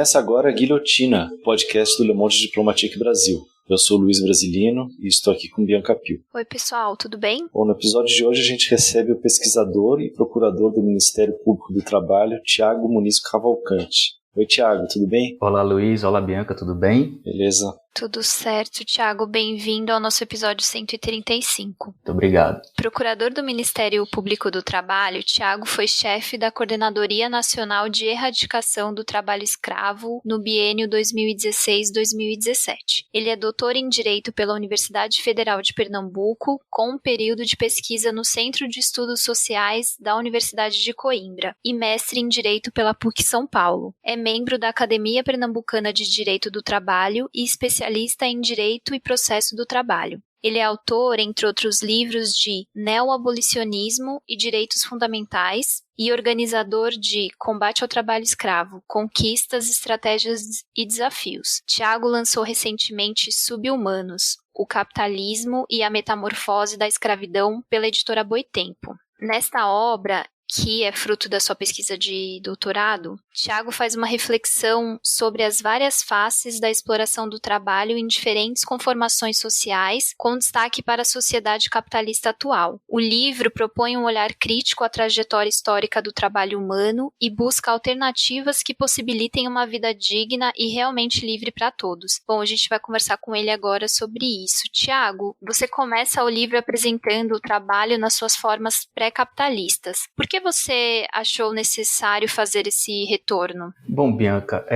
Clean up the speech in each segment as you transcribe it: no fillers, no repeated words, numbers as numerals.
Começa agora a Guilhotina, podcast do Le Monde Diplomatique Brasil. Eu sou Luiz Brasilino e estou aqui com Bianca Pio. Oi pessoal, tudo bem? Bom, no episódio de hoje a gente recebe o pesquisador e procurador do Ministério Público do Trabalho, Thiago Muniz Cavalcante. Oi Thiago, tudo bem? Olá Luiz, olá Bianca, tudo bem? Beleza. Tudo certo, Thiago. Bem-vindo ao nosso episódio 135. Muito obrigado. Procurador do Ministério Público do Trabalho, Thiago foi chefe da Coordenadoria Nacional de Erradicação do Trabalho Escravo no biênio 2016-2017. Ele é doutor em Direito pela Universidade Federal de Pernambuco, com um período de pesquisa no Centro de Estudos Sociais da Universidade de Coimbra e mestre em Direito pela PUC São Paulo. É membro da Academia Pernambucana de Direito do Trabalho e especialista em Direito e Processo do Trabalho. Ele é autor, entre outros livros, de Neoabolicionismo e Direitos Fundamentais e organizador de Combate ao Trabalho Escravo, Conquistas, Estratégias e Desafios. Thiago lançou recentemente Subhumanos, o Capitalismo e a Metamorfose da Escravidão pela editora Boitempo. Nesta obra, que é fruto da sua pesquisa de doutorado, Thiago faz uma reflexão sobre as várias faces da exploração do trabalho em diferentes conformações sociais, com destaque para a sociedade capitalista atual. O livro propõe um olhar crítico à trajetória histórica do trabalho humano e busca alternativas que possibilitem uma vida digna e realmente livre para todos. Bom, a gente vai conversar com ele agora sobre isso. Thiago, você começa o livro apresentando o trabalho nas suas formas pré-capitalistas. Por que você achou necessário fazer esse retorno? Bom, Bianca,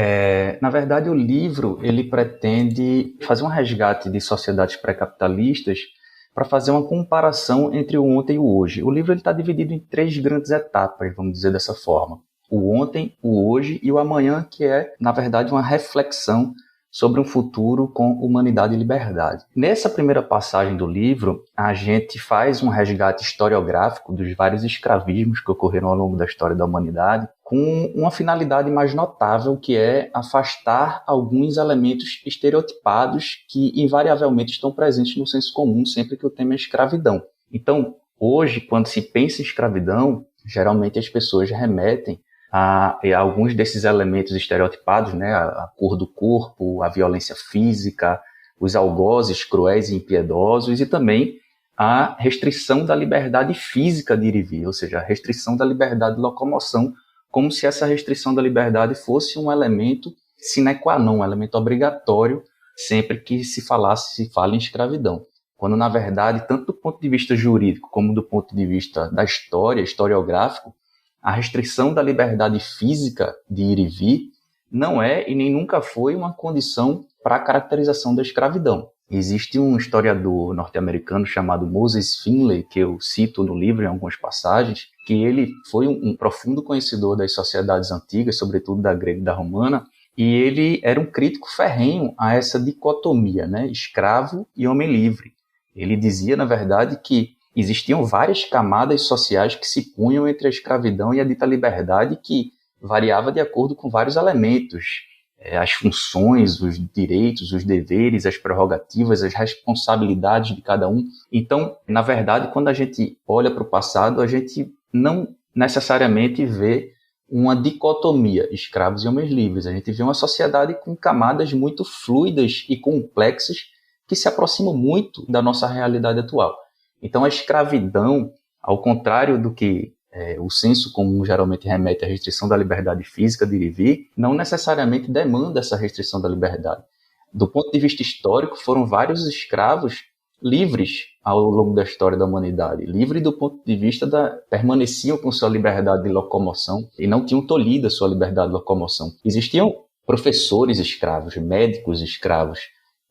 na verdade o livro ele pretende fazer um resgate de sociedades pré-capitalistas para fazer uma comparação entre o ontem e o hoje. O livro está dividido em 3 grandes etapas, vamos dizer dessa forma. O ontem, o hoje e o amanhã, que é, na verdade, uma reflexão sobre um futuro com humanidade e liberdade. Nessa primeira passagem do livro, a gente faz um resgate historiográfico dos vários escravismos que ocorreram ao longo da história da humanidade, com uma finalidade mais notável, que é afastar alguns elementos estereotipados que invariavelmente estão presentes no senso comum sempre que o tema é escravidão. Então, hoje, quando se pensa em escravidão, geralmente as pessoas remetem a alguns desses elementos estereotipados, né? A cor do corpo, a violência física, os algozes cruéis e impiedosos e também a restrição da liberdade física de ir e vir, ou seja, a restrição da liberdade de locomoção, como se essa restrição da liberdade fosse um elemento sine qua non, um elemento obrigatório sempre que se fala em escravidão. Quando, na verdade, tanto do ponto de vista jurídico como do ponto de vista da história, historiográfico, a restrição da liberdade física de ir e vir não é e nem nunca foi uma condição para a caracterização da escravidão. Existe um historiador norte-americano chamado Moses Finley, que eu cito no livro em algumas passagens, que ele foi um profundo conhecedor das sociedades antigas, sobretudo da grega e da romana, e ele era um crítico ferrenho a essa dicotomia, né? Escravo e homem livre. Ele dizia, na verdade, que existiam várias camadas sociais que se punham entre a escravidão e a dita liberdade, que variava de acordo com vários elementos, as funções, os direitos, os deveres, as prerrogativas, as responsabilidades de cada um. Então, na verdade, quando a gente olha para o passado, a gente não necessariamente vê uma dicotomia, escravos e homens livres. A gente vê uma sociedade com camadas muito fluidas e complexas que se aproximam muito da nossa realidade atual. Então, a escravidão, ao contrário do que o senso comum geralmente remete à restrição da liberdade física de ir e vir, não necessariamente demanda essa restrição da liberdade. Do ponto de vista histórico, foram vários escravos livres ao longo da história da humanidade. Livres do ponto de vista permaneciam com sua liberdade de locomoção e não tinham tolhido a sua liberdade de locomoção. Existiam professores escravos, médicos escravos,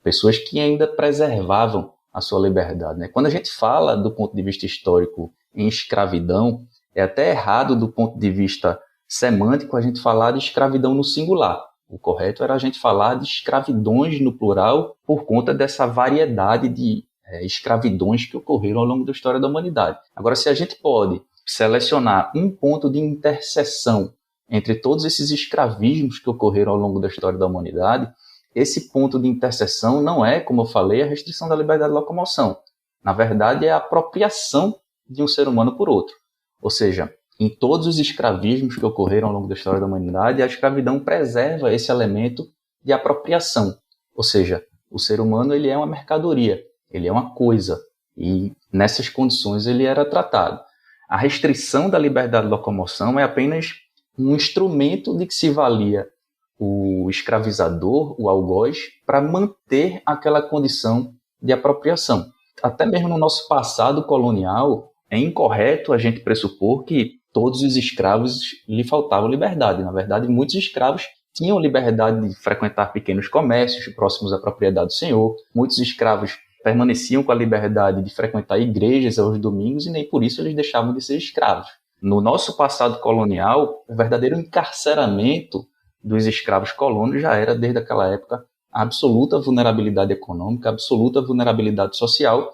pessoas que ainda preservavam a sua liberdade, né? Quando a gente fala do ponto de vista histórico em escravidão, é até errado do ponto de vista semântico a gente falar de escravidão no singular. O correto era a gente falar de escravidões no plural por conta dessa variedade de escravidões que ocorreram ao longo da história da humanidade. Agora, se a gente pode selecionar um ponto de interseção entre todos esses escravismos que ocorreram ao longo da história da humanidade, esse ponto de interseção não é, como eu falei, a restrição da liberdade de locomoção. Na verdade, é a apropriação de um ser humano por outro. Ou seja, em todos os escravismos que ocorreram ao longo da história da humanidade, a escravidão preserva esse elemento de apropriação. Ou seja, o ser humano ele é uma mercadoria, ele é uma coisa, e nessas condições ele era tratado. A restrição da liberdade de locomoção é apenas um instrumento de que se valia o escravizador, o algoz, para manter aquela condição de apropriação. Até mesmo no nosso passado colonial, é incorreto a gente pressupor que todos os escravos lhe faltava liberdade. Na verdade, muitos escravos tinham liberdade de frequentar pequenos comércios próximos à propriedade do senhor. Muitos escravos permaneciam com a liberdade de frequentar igrejas aos domingos e nem por isso eles deixavam de ser escravos. No nosso passado colonial, o verdadeiro encarceramento dos escravos colonos já era, desde aquela época, a absoluta vulnerabilidade econômica, a absoluta vulnerabilidade social,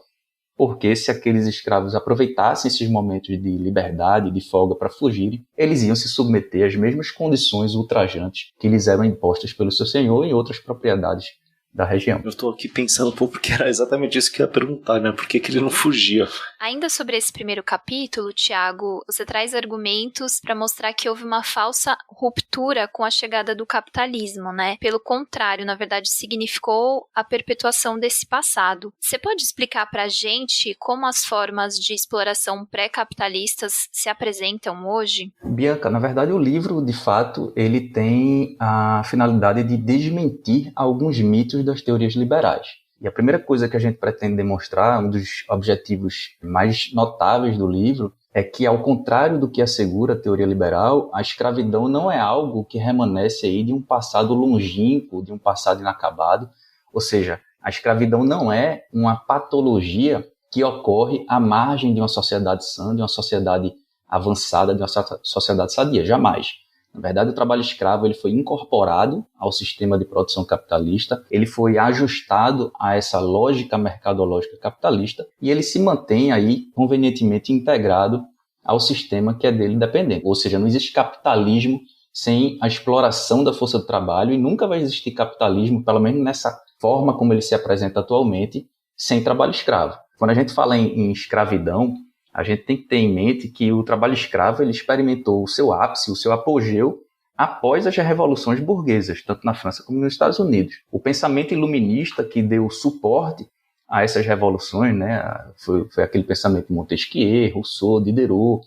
porque se aqueles escravos aproveitassem esses momentos de liberdade, de folga para fugirem, eles iam se submeter às mesmas condições ultrajantes que lhes eram impostas pelo seu senhor em outras propriedades da região. Eu estou aqui pensando um pouco porque era exatamente isso que eu ia perguntar, né? Por que ele não fugia? Ainda sobre esse primeiro capítulo, Tiago, você traz argumentos para mostrar que houve uma falsa ruptura com a chegada do capitalismo, né? Pelo contrário, na verdade, significou a perpetuação desse passado. Você pode explicar para a gente como as formas de exploração pré-capitalistas se apresentam hoje? Bianca, na verdade, o livro, de fato, ele tem a finalidade de desmentir alguns mitos das teorias liberais. E a primeira coisa que a gente pretende demonstrar, um dos objetivos mais notáveis do livro, é que, ao contrário do que assegura a teoria liberal, a escravidão não é algo que remanesce aí de um passado longínquo, de um passado inacabado. Ou seja, a escravidão não é uma patologia que ocorre à margem de uma sociedade sã, de uma sociedade avançada, de uma sociedade sadia. Jamais. Na verdade, o trabalho escravo ele foi incorporado ao sistema de produção capitalista, ele foi ajustado a essa lógica mercadológica capitalista e ele se mantém aí convenientemente integrado ao sistema que é dele dependente. Ou seja, não existe capitalismo sem a exploração da força do trabalho e nunca vai existir capitalismo, pelo menos nessa forma como ele se apresenta atualmente, sem trabalho escravo. Quando a gente fala em escravidão, a gente tem que ter em mente que o trabalho escravo ele experimentou o seu ápice, o seu apogeu, após as revoluções burguesas, tanto na França como nos Estados Unidos. O pensamento iluminista que deu suporte a essas revoluções, né, foi aquele pensamento de Montesquieu, Rousseau, Diderot,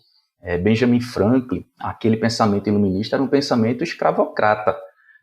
Benjamin Franklin. Aquele pensamento iluminista era um pensamento escravocrata.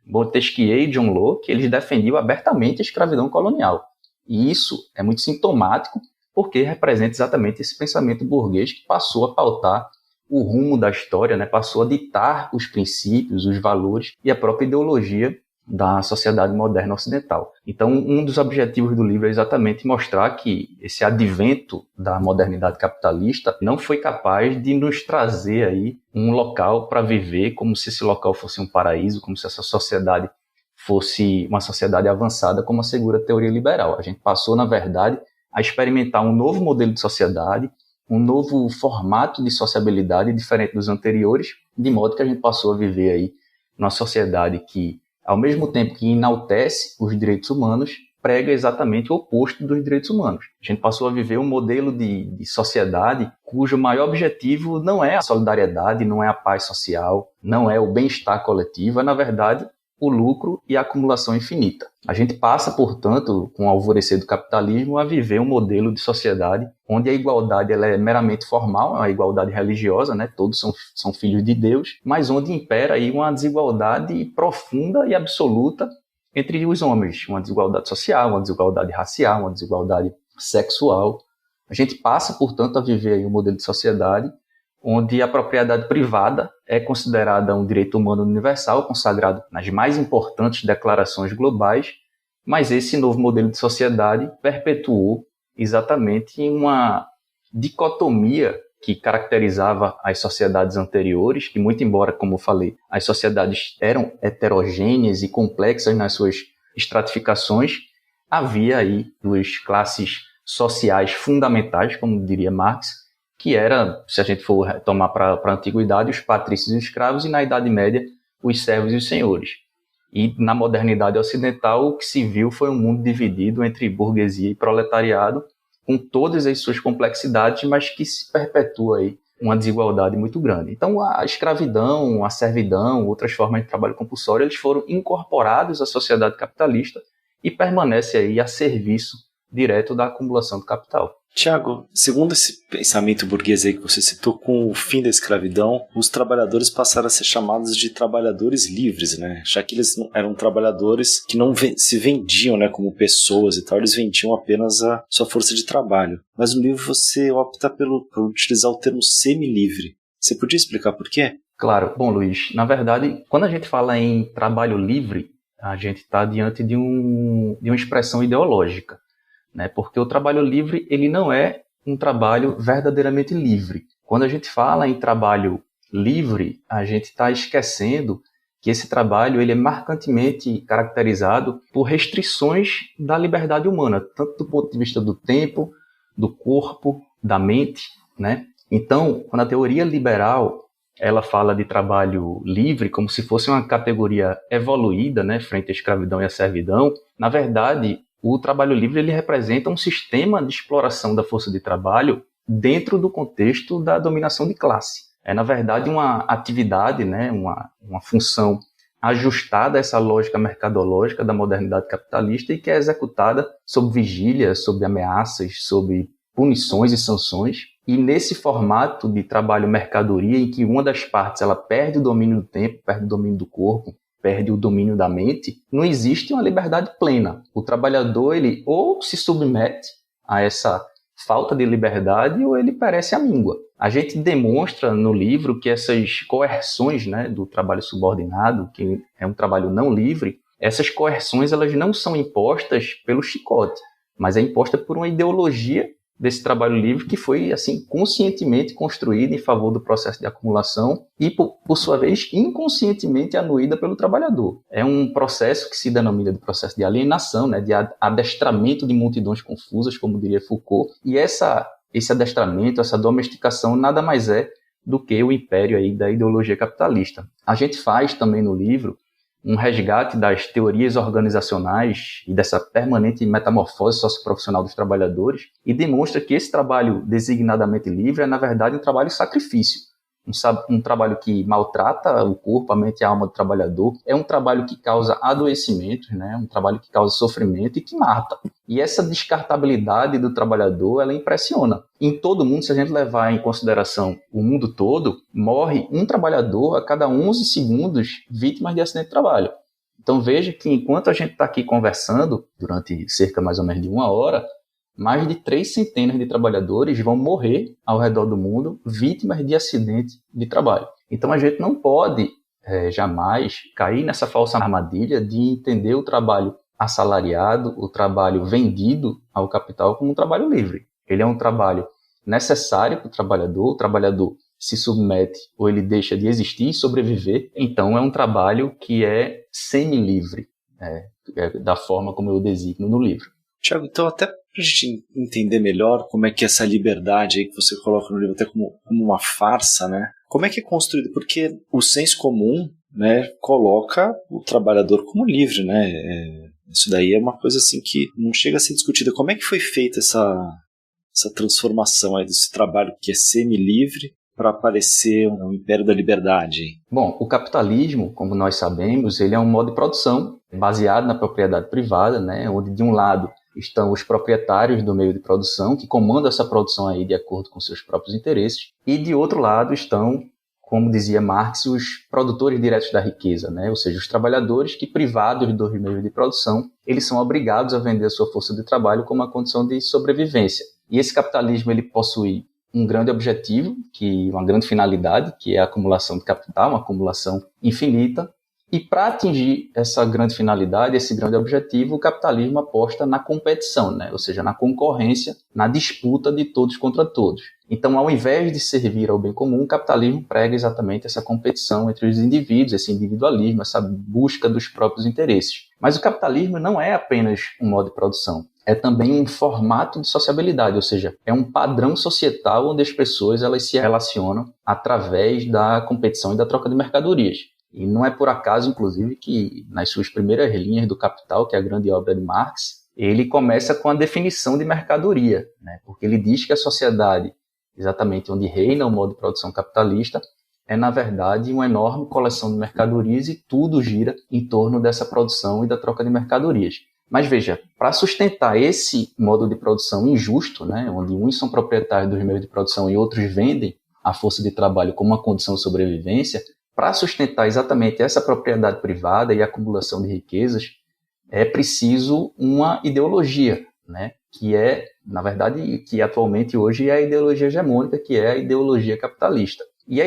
Montesquieu e John Locke eles defendiam abertamente a escravidão colonial. E isso é muito sintomático porque representa exatamente esse pensamento burguês que passou a pautar o rumo da história, né? Passou a ditar os princípios, os valores e a própria ideologia da sociedade moderna ocidental. Então, um dos objetivos do livro é exatamente mostrar que esse advento da modernidade capitalista não foi capaz de nos trazer aí um local para viver como se esse local fosse um paraíso, como se essa sociedade fosse uma sociedade avançada, como assegura a teoria liberal. A gente passou, na verdade, a experimentar um novo modelo de sociedade, um novo formato de sociabilidade diferente dos anteriores, de modo que a gente passou a viver aí numa sociedade que, ao mesmo tempo que enaltece os direitos humanos, prega exatamente o oposto dos direitos humanos. A gente passou a viver um modelo de sociedade cujo maior objetivo não é a solidariedade, não é a paz social, não é o bem-estar coletivo, é, na verdade, o lucro e a acumulação infinita. A gente passa, portanto, com o alvorecer do capitalismo, a viver um modelo de sociedade onde a igualdade ela é meramente formal, é uma igualdade religiosa, né? Todos são filhos de Deus, mas onde impera aí uma desigualdade profunda e absoluta entre os homens, uma desigualdade social, uma desigualdade racial, uma desigualdade sexual. A gente passa, portanto, a viver aí um modelo de sociedade onde a propriedade privada é considerada um direito humano universal, consagrado nas mais importantes declarações globais, mas esse novo modelo de sociedade perpetuou exatamente uma dicotomia que caracterizava as sociedades anteriores, que muito embora, como eu falei, as sociedades eram heterogêneas e complexas nas suas estratificações, havia aí duas classes sociais fundamentais, como diria Marx, que era, se a gente for tomar para a antiguidade, os patrícios e os escravos, e na Idade Média, os servos e os senhores. E na modernidade ocidental, o que se viu foi um mundo dividido entre burguesia e proletariado, com todas as suas complexidades, mas que se perpetua aí uma desigualdade muito grande. Então, a escravidão, a servidão, outras formas de trabalho compulsório, eles foram incorporados à sociedade capitalista e permanecem aí a serviço direto da acumulação do capital. Tiago, segundo esse pensamento burguês aí que você citou, com o fim da escravidão, os trabalhadores passaram a ser chamados de trabalhadores livres, né? Já que eles eram trabalhadores que não se vendiam, né, como pessoas e tal, eles vendiam apenas a sua força de trabalho. Mas no livro você opta por utilizar o termo semi-livre. Você podia explicar por quê? Claro. Bom, Luiz, na verdade, quando a gente fala em trabalho livre, a gente está diante de uma expressão ideológica, né? Porque o trabalho livre, ele não é um trabalho verdadeiramente livre. Quando a gente fala em trabalho livre, a gente está esquecendo que esse trabalho ele é marcantemente caracterizado por restrições da liberdade humana, tanto do ponto de vista do tempo, do corpo, da mente, né? Então, quando a teoria liberal ela fala de trabalho livre como se fosse uma categoria evoluída, né, frente à escravidão e à servidão, na verdade, o trabalho livre ele representa um sistema de exploração da força de trabalho dentro do contexto da dominação de classe. É, na verdade, uma atividade, né, uma função ajustada a essa lógica mercadológica da modernidade capitalista e que é executada sob vigília, sob ameaças, sob punições e sanções. E nesse formato de trabalho mercadoria, em que uma das partes ela perde o domínio do tempo, perde o domínio do corpo, perde o domínio da mente, não existe uma liberdade plena. O trabalhador ele ou se submete a essa falta de liberdade ou ele perece à míngua. A gente demonstra no livro que essas coerções, né, do trabalho subordinado, que é um trabalho não livre, essas coerções elas não são impostas pelo chicote, mas é imposta por uma ideologia desse trabalho livre que foi assim conscientemente construída em favor do processo de acumulação e, por sua vez, inconscientemente anuída pelo trabalhador. É um processo que se denomina de processo de alienação, né, de adestramento de multidões confusas, como diria Foucault, e esse adestramento, essa domesticação, nada mais é do que o império aí da ideologia capitalista. A gente faz também no livro um resgate das teorias organizacionais e dessa permanente metamorfose socioprofissional dos trabalhadores e demonstra que esse trabalho designadamente livre é, na verdade, um trabalho sacrifício. Um trabalho que maltrata o corpo, a mente e a alma do trabalhador. É um trabalho que causa adoecimentos, né? Um trabalho que causa sofrimento e que mata. E essa descartabilidade do trabalhador, ela impressiona. Em todo mundo, se a gente levar em consideração o mundo todo, morre um trabalhador a cada 11 segundos vítimas de acidente de trabalho. Então veja que enquanto a gente está aqui conversando, durante cerca mais ou menos de 1 hora, mais de 3 centenas de trabalhadores vão morrer ao redor do mundo vítimas de acidente de trabalho. Então a gente não pode jamais cair nessa falsa armadilha de entender o trabalho assalariado, o trabalho vendido ao capital como um trabalho livre. Ele é um trabalho necessário para o trabalhador se submete ou ele deixa de existir e sobreviver, então é um trabalho que é semi-livre, da forma como eu designo no livro. Tiago, então até para a gente entender melhor como é que essa liberdade aí que você coloca no livro até como uma farsa, né? Como é que é construído? Porque o senso comum, né, coloca o trabalhador como livre, né? Isso daí é uma coisa assim que não chega a ser discutida. Como é que foi feita essa transformação aí desse trabalho que é semi-livre para aparecer um império da liberdade? Bom, o capitalismo, como nós sabemos, ele é um modo de produção baseado na propriedade privada, né, onde de um lado estão os proprietários do meio de produção, que comandam essa produção aí de acordo com seus próprios interesses, e de outro lado estão, como dizia Marx, os produtores diretos da riqueza, né, ou seja, os trabalhadores que, privados do meio de produção, eles são obrigados a vender a sua força de trabalho como uma condição de sobrevivência. E esse capitalismo ele possui um grande objetivo, uma grande finalidade, que é a acumulação de capital, uma acumulação infinita. E para atingir essa grande finalidade, esse grande objetivo, o capitalismo aposta na competição, né? Ou seja, na concorrência, na disputa de todos contra todos. Então, ao invés de servir ao bem comum, o capitalismo prega exatamente essa competição entre os indivíduos, esse individualismo, essa busca dos próprios interesses. Mas o capitalismo não é apenas um modo de produção. É também um formato de sociabilidade, ou seja, é um padrão societal onde as pessoas elas se relacionam através da competição e da troca de mercadorias. E não é por acaso, inclusive, que nas suas primeiras linhas do Capital, que é a grande obra de Marx, ele começa com a definição de mercadoria, né? Porque ele diz que a sociedade exatamente onde reina o modo de produção capitalista, é, na verdade, uma enorme coleção de mercadorias e tudo gira em torno dessa produção e da troca de mercadorias. Mas veja, para sustentar esse modo de produção injusto, né, onde uns são proprietários dos meios de produção e outros vendem a força de trabalho como uma condição de sobrevivência, para sustentar exatamente essa propriedade privada e acumulação de riquezas, é preciso uma ideologia, né, que é, na verdade, que atualmente hoje é a ideologia hegemônica, que é a ideologia capitalista. E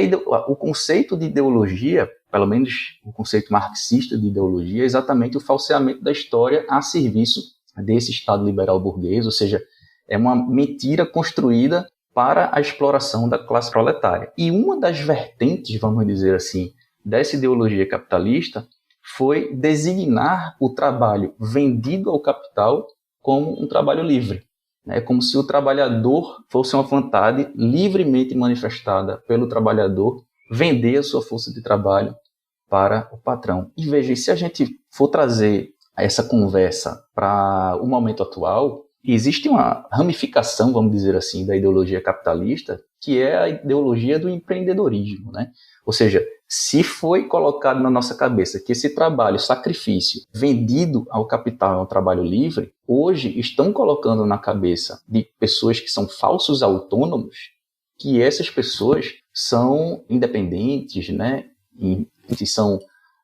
o conceito de ideologia, pelo menos o conceito marxista de ideologia, é exatamente o falseamento da história a serviço desse Estado liberal burguês, ou seja, é uma mentira construída para a exploração da classe proletária. E uma das vertentes, vamos dizer assim, dessa ideologia capitalista foi designar o trabalho vendido ao capital como um trabalho livre. É como se o trabalhador fosse uma vontade livremente manifestada pelo trabalhador vender a sua força de trabalho para o patrão. E veja, se a gente for trazer essa conversa para o momento atual, existe uma ramificação, vamos dizer assim, da ideologia capitalista, que é a ideologia do empreendedorismo, né? Ou seja, se foi colocado na nossa cabeça que esse trabalho, sacrifício, vendido ao capital é um trabalho livre, hoje estão colocando na cabeça de pessoas que são falsos autônomos que essas pessoas são independentes, né? E são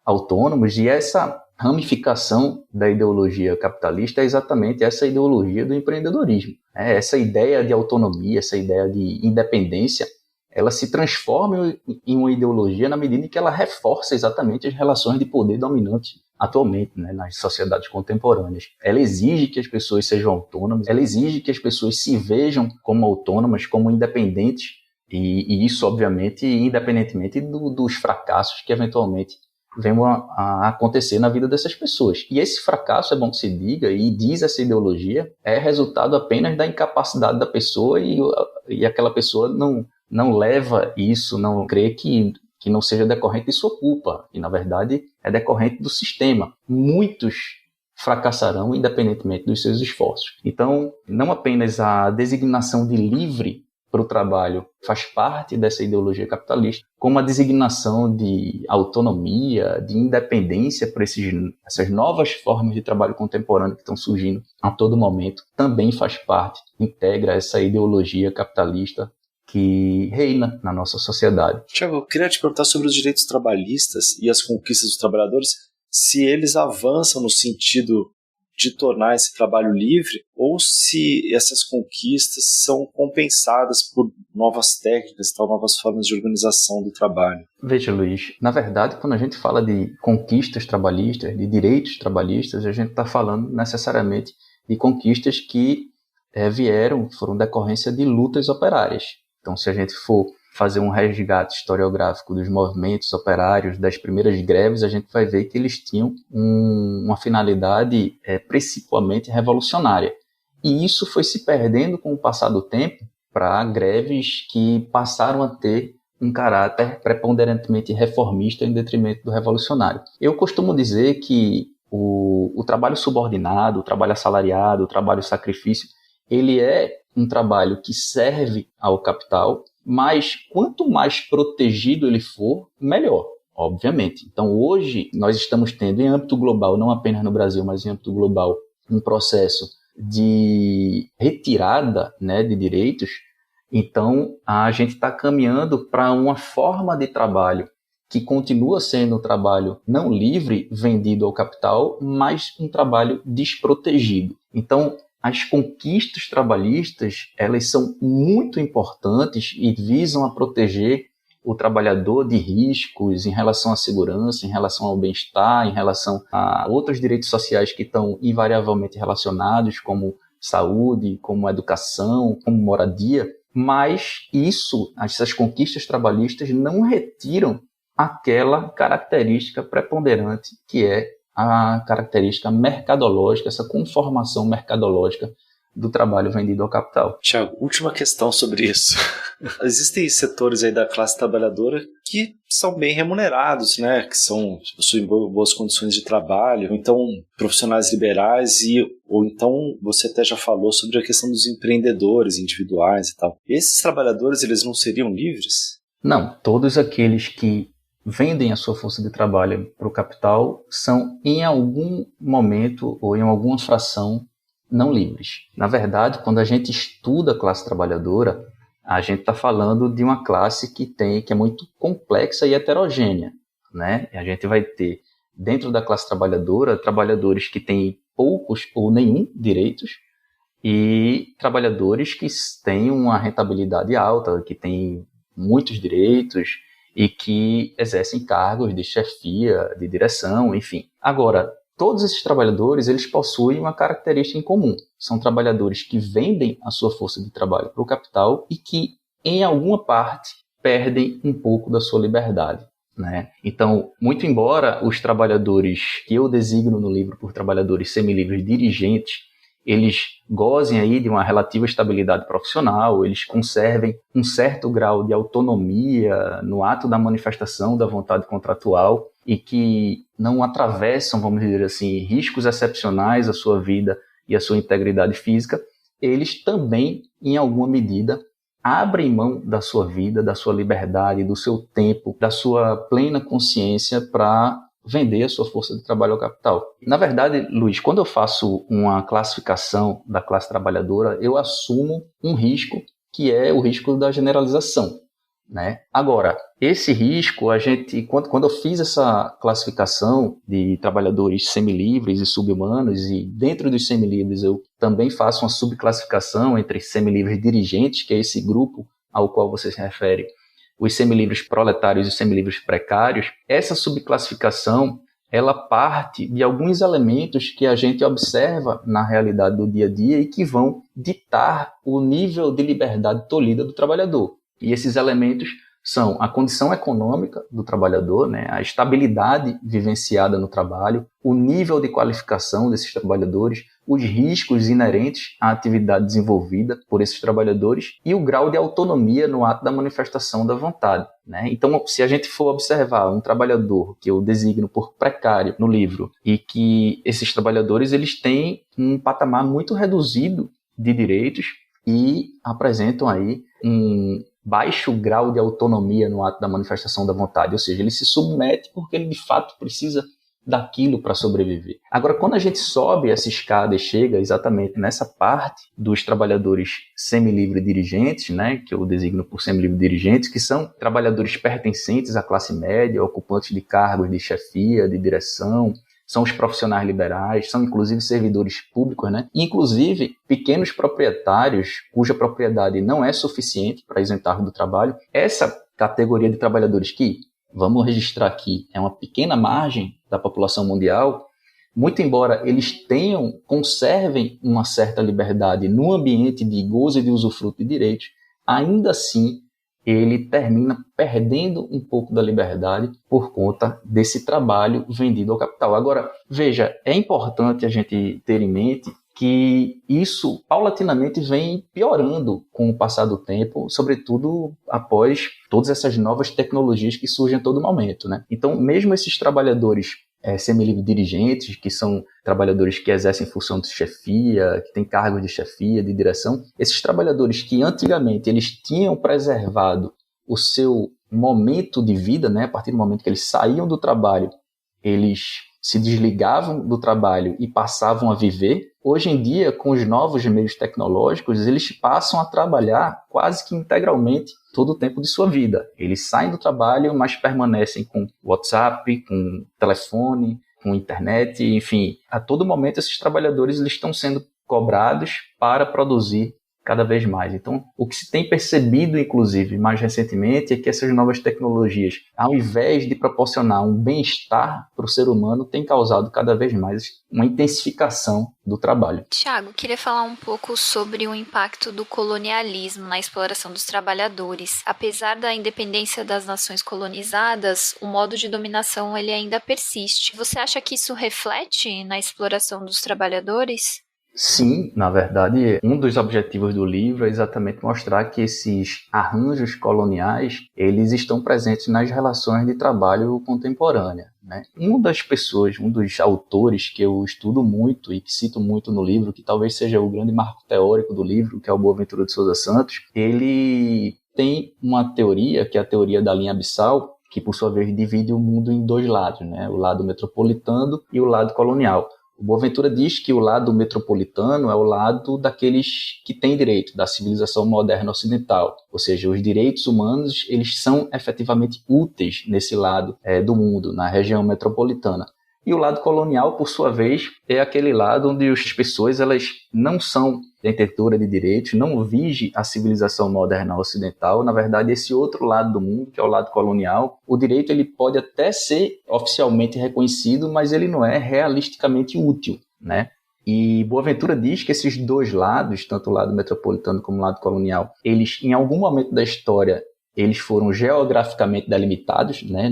autônomos, e essa ramificação da ideologia capitalista é exatamente essa ideologia do empreendedorismo. Essa ideia de autonomia, essa ideia de independência, ela se transforma em uma ideologia na medida em que ela reforça exatamente as relações de poder dominantes atualmente, né, nas sociedades contemporâneas. Ela exige que as pessoas sejam autônomas, ela exige que as pessoas se vejam como autônomas, como independentes, e isso, obviamente, independentemente dos fracassos que eventualmente venham a acontecer na vida dessas pessoas. E esse fracasso, é bom que se diga, e diz essa ideologia, é resultado apenas da incapacidade da pessoa e aquela pessoa não leva isso, não crê que não seja decorrente de sua culpa, e na verdade é decorrente do sistema. Muitos fracassarão independentemente dos seus esforços. Então, não apenas a designação de livre para o trabalho faz parte dessa ideologia capitalista, como a designação de autonomia, de independência para essas novas formas de trabalho contemporâneo que estão surgindo a todo momento, também faz parte, integra essa ideologia capitalista que reina na nossa sociedade. Tiago, eu queria te perguntar sobre os direitos trabalhistas e as conquistas dos trabalhadores, se eles avançam no sentido de tornar esse trabalho livre ou se essas conquistas são compensadas por novas técnicas, novas formas de organização do trabalho. Veja, Luiz, na verdade, quando a gente fala de conquistas trabalhistas, de direitos trabalhistas, a gente está falando necessariamente de conquistas que foram decorrência de lutas operárias. Então, se a gente for fazer um resgate historiográfico dos movimentos operários, das primeiras greves, a gente vai ver que eles tinham uma finalidade principalmente revolucionária. E isso foi se perdendo com o passar do tempo para greves que passaram a ter um caráter preponderantemente reformista em detrimento do revolucionário. Eu costumo dizer que o trabalho subordinado, o trabalho assalariado, o trabalho sacrifício, ele é um trabalho que serve ao capital, mas quanto mais protegido ele for, melhor, obviamente. Então, hoje, nós estamos tendo, em âmbito global, não apenas no Brasil, mas em âmbito global, um processo de retirada, né, de direitos. Então, a gente está caminhando para uma forma de trabalho que continua sendo um trabalho não livre, vendido ao capital, mas um trabalho desprotegido. Então, as conquistas trabalhistas, elas são muito importantes e visam a proteger o trabalhador de riscos em relação à segurança, em relação ao bem-estar, em relação a outros direitos sociais que estão invariavelmente relacionados, como saúde, como educação, como moradia. Mas essas conquistas trabalhistas não retiram aquela característica preponderante que é a característica mercadológica, essa conformação mercadológica do trabalho vendido ao capital. Tiago, última questão sobre isso. Existem setores aí da classe trabalhadora que são bem remunerados, né? Que possuem boas condições de trabalho, ou então profissionais liberais, ou então você até já falou sobre a questão dos empreendedores individuais e tal. Esses trabalhadores, eles não seriam livres? Não, todos aqueles que vendem a sua força de trabalho para o capital são, em algum momento ou em alguma fração, não livres. Na verdade, quando a gente estuda a classe trabalhadora, a gente está falando de uma classe que é muito complexa e heterogênea, né? E a gente vai ter, dentro da classe trabalhadora, trabalhadores que têm poucos ou nenhum direitos e trabalhadores que têm uma rentabilidade alta, que têm muitos direitos e que exercem cargos de chefia, de direção, enfim. Agora, todos esses trabalhadores, eles possuem uma característica em comum. São trabalhadores que vendem a sua força de trabalho para o capital e que, em alguma parte, perdem um pouco da sua liberdade, né? Então, muito embora os trabalhadores que eu designo no livro por trabalhadores semilivres dirigentes, eles gozem aí de uma relativa estabilidade profissional, eles conservem um certo grau de autonomia no ato da manifestação da vontade contratual e que não atravessam, vamos dizer assim, riscos excepcionais à sua vida e à sua integridade física, eles também, em alguma medida, abrem mão da sua vida, da sua liberdade, do seu tempo, da sua plena consciência para vender a sua força de trabalho ao capital. Na verdade, Luiz, quando eu faço uma classificação da classe trabalhadora, eu assumo um risco que é o risco da generalização, né? Agora, esse risco, quando eu fiz essa classificação de trabalhadores semilivres e subhumanos, e dentro dos semilivres eu também faço uma subclassificação entre semilivres dirigentes, que é esse grupo ao qual você se refere, os semilivres proletários e os semilivres precários, essa subclassificação, ela parte de alguns elementos que a gente observa na realidade do dia a dia e que vão ditar o nível de liberdade tolhida do trabalhador. E esses elementos são a condição econômica do trabalhador, né, a estabilidade vivenciada no trabalho, o nível de qualificação desses trabalhadores, os riscos inerentes à atividade desenvolvida por esses trabalhadores e o grau de autonomia no ato da manifestação da vontade, né? Então, se a gente for observar um trabalhador que eu designo por precário no livro e que esses trabalhadores eles têm um patamar muito reduzido de direitos e apresentam aí um baixo grau de autonomia no ato da manifestação da vontade, ou seja, ele se submete porque ele de fato precisa daquilo para sobreviver. Agora, quando a gente sobe essa escada e chega exatamente nessa parte dos trabalhadores semilivre dirigentes, né, que eu designo por semilivre dirigentes, que são trabalhadores pertencentes à classe média, ocupantes de cargos de chefia, de direção, são os profissionais liberais, são inclusive servidores públicos, né? Inclusive pequenos proprietários cuja propriedade não é suficiente para isentar do trabalho. Essa categoria de trabalhadores que, vamos registrar aqui, é uma pequena margem da população mundial, muito embora eles conservem uma certa liberdade no ambiente de gozo e de usufruto de direitos, ainda assim ele termina perdendo um pouco da liberdade por conta desse trabalho vendido ao capital. Agora, veja, é importante a gente ter em mente que isso paulatinamente vem piorando com o passar do tempo, sobretudo após todas essas novas tecnologias que surgem a todo momento, né? Então, mesmo esses trabalhadores semilivre dirigentes, que são trabalhadores que exercem função de chefia, que têm cargos de chefia, de direção, esses trabalhadores que antigamente eles tinham preservado o seu momento de vida, né, a partir do momento que eles saíam do trabalho, eles se desligavam do trabalho e passavam a viver. Hoje em dia, com os novos meios tecnológicos, eles passam a trabalhar quase que integralmente todo o tempo de sua vida. Eles saem do trabalho, mas permanecem com WhatsApp, com telefone, com internet, enfim. A todo momento, esses trabalhadores eles estão sendo cobrados para produzir cada vez mais. Então, o que se tem percebido, inclusive, mais recentemente, é que essas novas tecnologias, ao invés de proporcionar um bem-estar para o ser humano, têm causado cada vez mais uma intensificação do trabalho. Tiago, queria falar um pouco sobre o impacto do colonialismo na exploração dos trabalhadores. Apesar da independência das nações colonizadas, o modo de dominação ele ainda persiste. Você acha que isso reflete na exploração dos trabalhadores? Sim, na verdade, um dos objetivos do livro é exatamente mostrar que esses arranjos coloniais, eles estão presentes nas relações de trabalho contemporânea, né? Uma das pessoas, um dos autores que eu estudo muito e que cito muito no livro, que talvez seja o grande marco teórico do livro, que é o Boaventura de Souza Santos, ele tem uma teoria, que é a teoria da linha abissal, que por sua vez divide o mundo em dois lados, né? O lado metropolitano e o lado colonial. O Boaventura diz que o lado metropolitano é o lado daqueles que têm direito, da civilização moderna ocidental. Ou seja, os direitos humanos, eles são efetivamente úteis nesse lado do mundo, na região metropolitana. E o lado colonial, por sua vez, é aquele lado onde as pessoas elas não são detentoras de direitos, não vigem a civilização moderna ocidental. Na verdade, esse outro lado do mundo, que é o lado colonial, o direito ele pode até ser oficialmente reconhecido, mas ele não é realisticamente útil, né? E Boaventura diz que esses dois lados, tanto o lado metropolitano como o lado colonial, eles, em algum momento da história, eles foram geograficamente delimitados, né,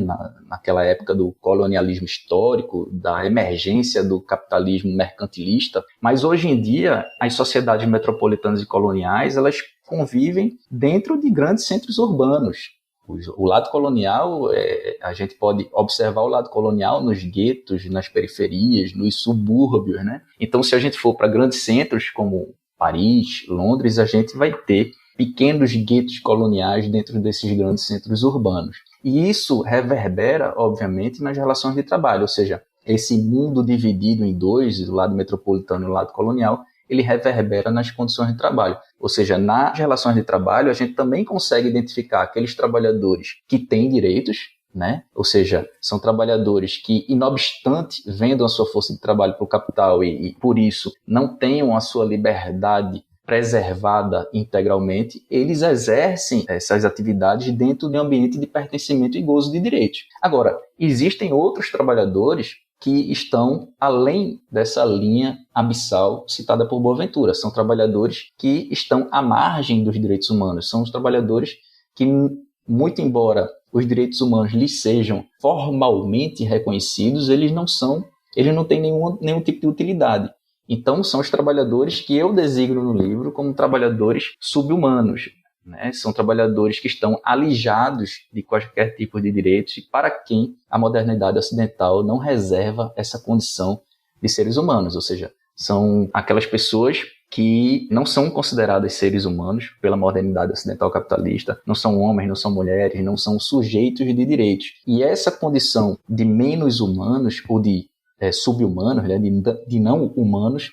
naquela época do colonialismo histórico, da emergência do capitalismo mercantilista, mas hoje em dia as sociedades metropolitanas e coloniais elas convivem dentro de grandes centros urbanos. O lado colonial, a gente pode observar o lado colonial nos guetos, nas periferias, nos subúrbios, né? Então, se a gente for para grandes centros como Paris, Londres, a gente vai ter pequenos guetos coloniais dentro desses grandes centros urbanos. E isso reverbera, obviamente, nas relações de trabalho, ou seja, esse mundo dividido em dois, o lado metropolitano e o lado colonial, ele reverbera nas condições de trabalho. Ou seja, nas relações de trabalho, a gente também consegue identificar aqueles trabalhadores que têm direitos, né? Ou seja, são trabalhadores que, inobstante, vendam a sua força de trabalho para o capital e, por isso, não tenham a sua liberdade preservada integralmente, eles exercem essas atividades dentro de um ambiente de pertencimento e gozo de direitos. Agora, existem outros trabalhadores que estão além dessa linha abissal citada por Boaventura. São trabalhadores que estão à margem dos direitos humanos. São os trabalhadores que, muito embora os direitos humanos lhes sejam formalmente reconhecidos, eles não têm nenhum tipo de utilidade. Então, são os trabalhadores que eu designo no livro como trabalhadores sub-humanos, né? São trabalhadores que estão alijados de qualquer tipo de direitos e para quem a modernidade ocidental não reserva essa condição de seres humanos. Ou seja, são aquelas pessoas que não são consideradas seres humanos pela modernidade ocidental capitalista, não são homens, não são mulheres, não são sujeitos de direitos. E essa condição de menos humanos ou de sub-humanos, né, de não humanos,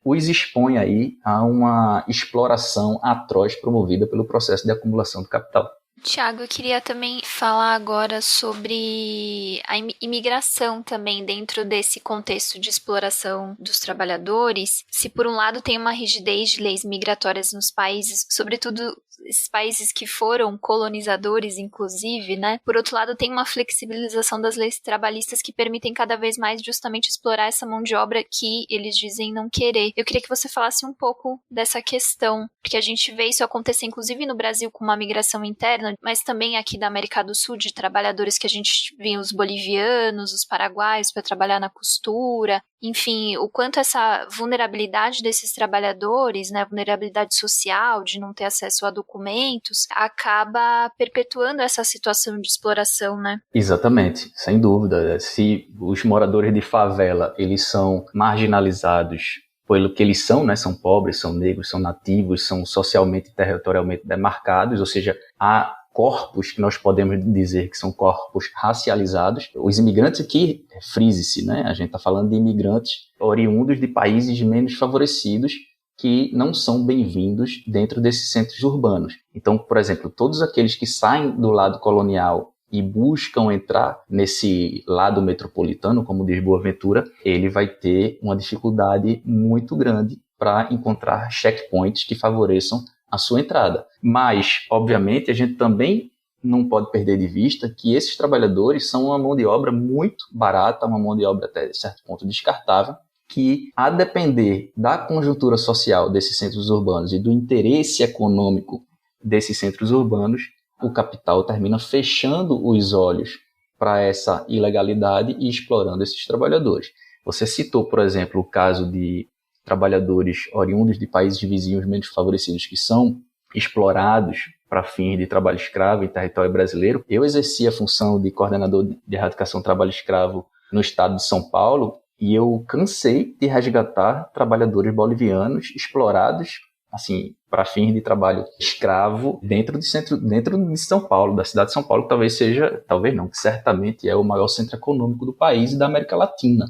os expõe aí a uma exploração atroz promovida pelo processo de acumulação do capital. Tiago, eu queria também falar agora sobre a imigração também dentro desse contexto de exploração dos trabalhadores. Se por um lado tem uma rigidez de leis migratórias nos países, sobretudo esses países que foram colonizadores, inclusive, né? Por outro lado, tem uma flexibilização das leis trabalhistas que permitem cada vez mais justamente explorar essa mão de obra que eles dizem não querer. Eu queria que você falasse um pouco dessa questão, porque a gente vê isso acontecer, inclusive no Brasil, com uma migração interna, mas também aqui da América do Sul, de trabalhadores que a gente vê, os bolivianos, os paraguaios, para trabalhar na costura. Enfim, o quanto essa vulnerabilidade desses trabalhadores, né, vulnerabilidade social, de não ter acesso a documentos, acaba perpetuando essa situação de exploração, né? Exatamente, sem dúvida. Se os moradores de favela, eles são marginalizados pelo que eles são, né, são pobres, são negros, são nativos, são socialmente e territorialmente demarcados, ou seja, há corpos que nós podemos dizer que são corpos racializados. Os imigrantes aqui, frise-se, né? A gente está falando de imigrantes oriundos de países menos favorecidos que não são bem-vindos dentro desses centros urbanos. Então, por exemplo, todos aqueles que saem do lado colonial e buscam entrar nesse lado metropolitano, como diz Boaventura, ele vai ter uma dificuldade muito grande para encontrar checkpoints que favoreçam a sua entrada. Mas, obviamente, a gente também não pode perder de vista que esses trabalhadores são uma mão de obra muito barata, uma mão de obra até certo ponto descartável, que, a depender da conjuntura social desses centros urbanos e do interesse econômico desses centros urbanos, o capital termina fechando os olhos para essa ilegalidade e explorando esses trabalhadores. Você citou, por exemplo, o caso de trabalhadores oriundos de países vizinhos menos favorecidos que são explorados para fins de trabalho escravo em território brasileiro. Eu exerci a função de coordenador de erradicação do trabalho escravo no estado de São Paulo e eu cansei de resgatar trabalhadores bolivianos explorados assim, para fins de trabalho escravo dentro de São Paulo, da cidade de São Paulo, que que certamente é o maior centro econômico do país e da América Latina,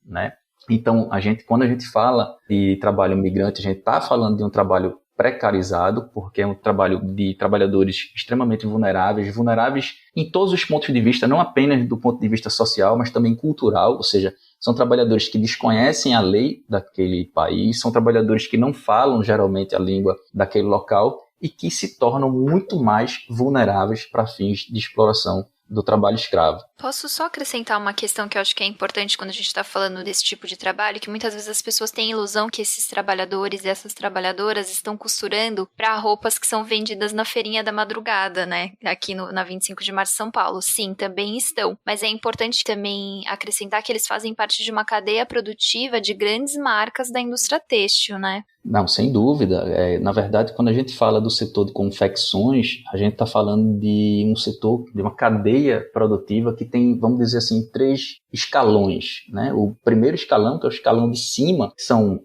né? Então, quando a gente fala de trabalho migrante, a gente está falando de um trabalho precarizado, porque é um trabalho de trabalhadores extremamente vulneráveis em todos os pontos de vista, não apenas do ponto de vista social, mas também cultural, ou seja, são trabalhadores que desconhecem a lei daquele país, são trabalhadores que não falam geralmente a língua daquele local e que se tornam muito mais vulneráveis para fins de exploração do trabalho escravo. Posso só acrescentar uma questão que eu acho que é importante quando a gente está falando desse tipo de trabalho, que muitas vezes as pessoas têm a ilusão que esses trabalhadores e essas trabalhadoras estão costurando para roupas que são vendidas na feirinha da madrugada, né? Aqui na 25 de março, São Paulo. Sim, também estão. Mas é importante também acrescentar que eles fazem parte de uma cadeia produtiva de grandes marcas da indústria têxtil, né? Não, sem dúvida. Na verdade, quando a gente fala do setor de confecções, a gente está falando de um setor, de uma cadeia produtiva que tem, vamos dizer assim, 3 escalões, né? O primeiro escalão, que é o escalão de cima, são,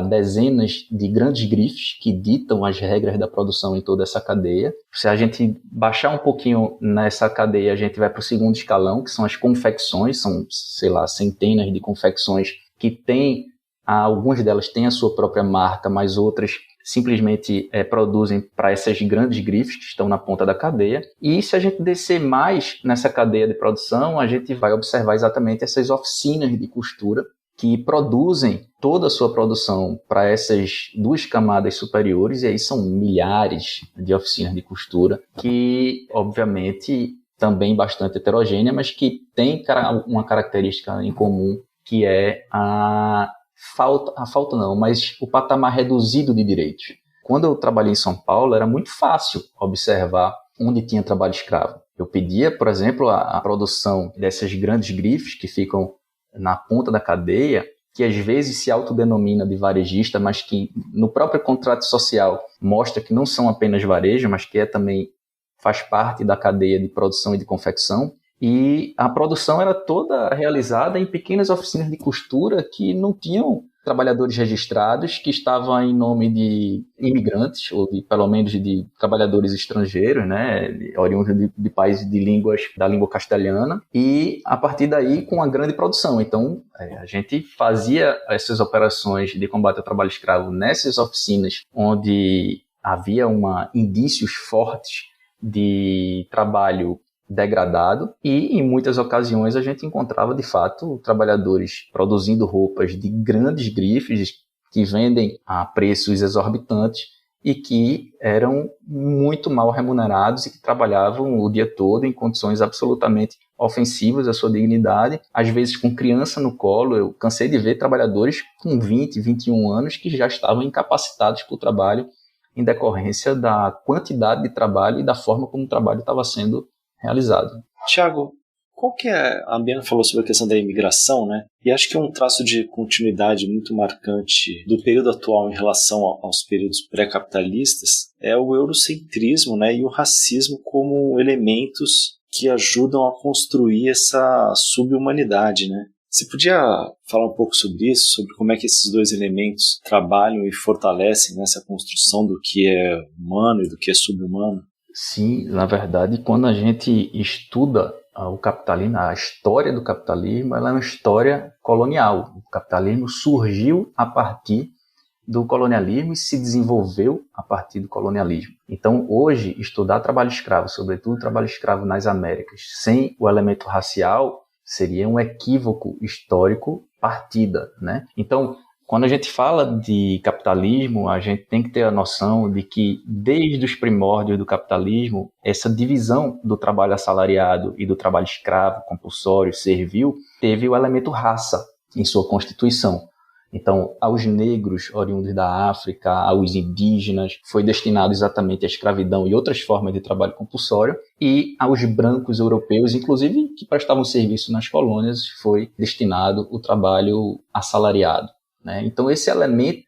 dezenas de grandes grifes que ditam as regras da produção em toda essa cadeia. Se a gente baixar um pouquinho nessa cadeia, a gente vai para o segundo escalão, que são as confecções, são, centenas de confecções que têm. Algumas delas têm a sua própria marca, mas outras simplesmente produzem para essas grandes grifes que estão na ponta da cadeia. E se a gente descer mais nessa cadeia de produção, a gente vai observar exatamente essas oficinas de costura que produzem toda a sua produção para essas 2 camadas superiores, e aí são milhares de oficinas de costura que, obviamente, também bastante heterogênea, mas que tem uma característica em comum, que é mas o patamar reduzido de direitos. Quando eu trabalhei em São Paulo, era muito fácil observar onde tinha trabalho escravo. Eu pedia, por exemplo, a produção dessas grandes grifes que ficam na ponta da cadeia, que às vezes se autodenomina de varejista, mas que no próprio contrato social mostra que não são apenas varejo, mas que também faz parte da cadeia de produção e de confecção. E a produção era toda realizada em pequenas oficinas de costura que não tinham trabalhadores registrados, que estavam em nome de imigrantes, ou pelo menos de trabalhadores estrangeiros, né, oriundos de países da língua castelhana, e a partir daí com uma grande produção. Então, a gente fazia essas operações de combate ao trabalho escravo nessas oficinas onde havia indícios fortes de trabalho degradado, e em muitas ocasiões a gente encontrava de fato trabalhadores produzindo roupas de grandes grifes que vendem a preços exorbitantes e que eram muito mal remunerados e que trabalhavam o dia todo em condições absolutamente ofensivas à sua dignidade, às vezes com criança no colo. Eu cansei de ver trabalhadores com 20, 21 anos que já estavam incapacitados para o trabalho em decorrência da quantidade de trabalho e da forma como o trabalho estava sendo realizado. Tiago, qual que é, a Biana falou sobre a questão da imigração, né? E acho que um traço de continuidade muito marcante do período atual em relação aos períodos pré-capitalistas é o eurocentrismo, né? E o racismo como elementos que ajudam a construir essa sub-humanidade, né? Você podia falar um pouco sobre isso, sobre como é que esses 2 elementos trabalham e fortalecem nessa construção do que é humano e do que é sub-humano? Sim, na verdade, quando a gente estuda o capitalismo, a história do capitalismo, ela é uma história colonial. O capitalismo surgiu a partir do colonialismo e se desenvolveu a partir do colonialismo. Então, hoje, estudar trabalho escravo, sobretudo trabalho escravo nas Américas, sem o elemento racial, seria um equívoco histórico partida, né? Então, quando a gente fala de capitalismo, a gente tem que ter a noção de que, desde os primórdios do capitalismo, essa divisão do trabalho assalariado e do trabalho escravo, compulsório, servil, teve o elemento raça em sua constituição. Então, aos negros oriundos da África, aos indígenas, foi destinado exatamente à escravidão e outras formas de trabalho compulsório, e aos brancos europeus, inclusive que prestavam serviço nas colônias, foi destinado o trabalho assalariado. né? Então, esse elemento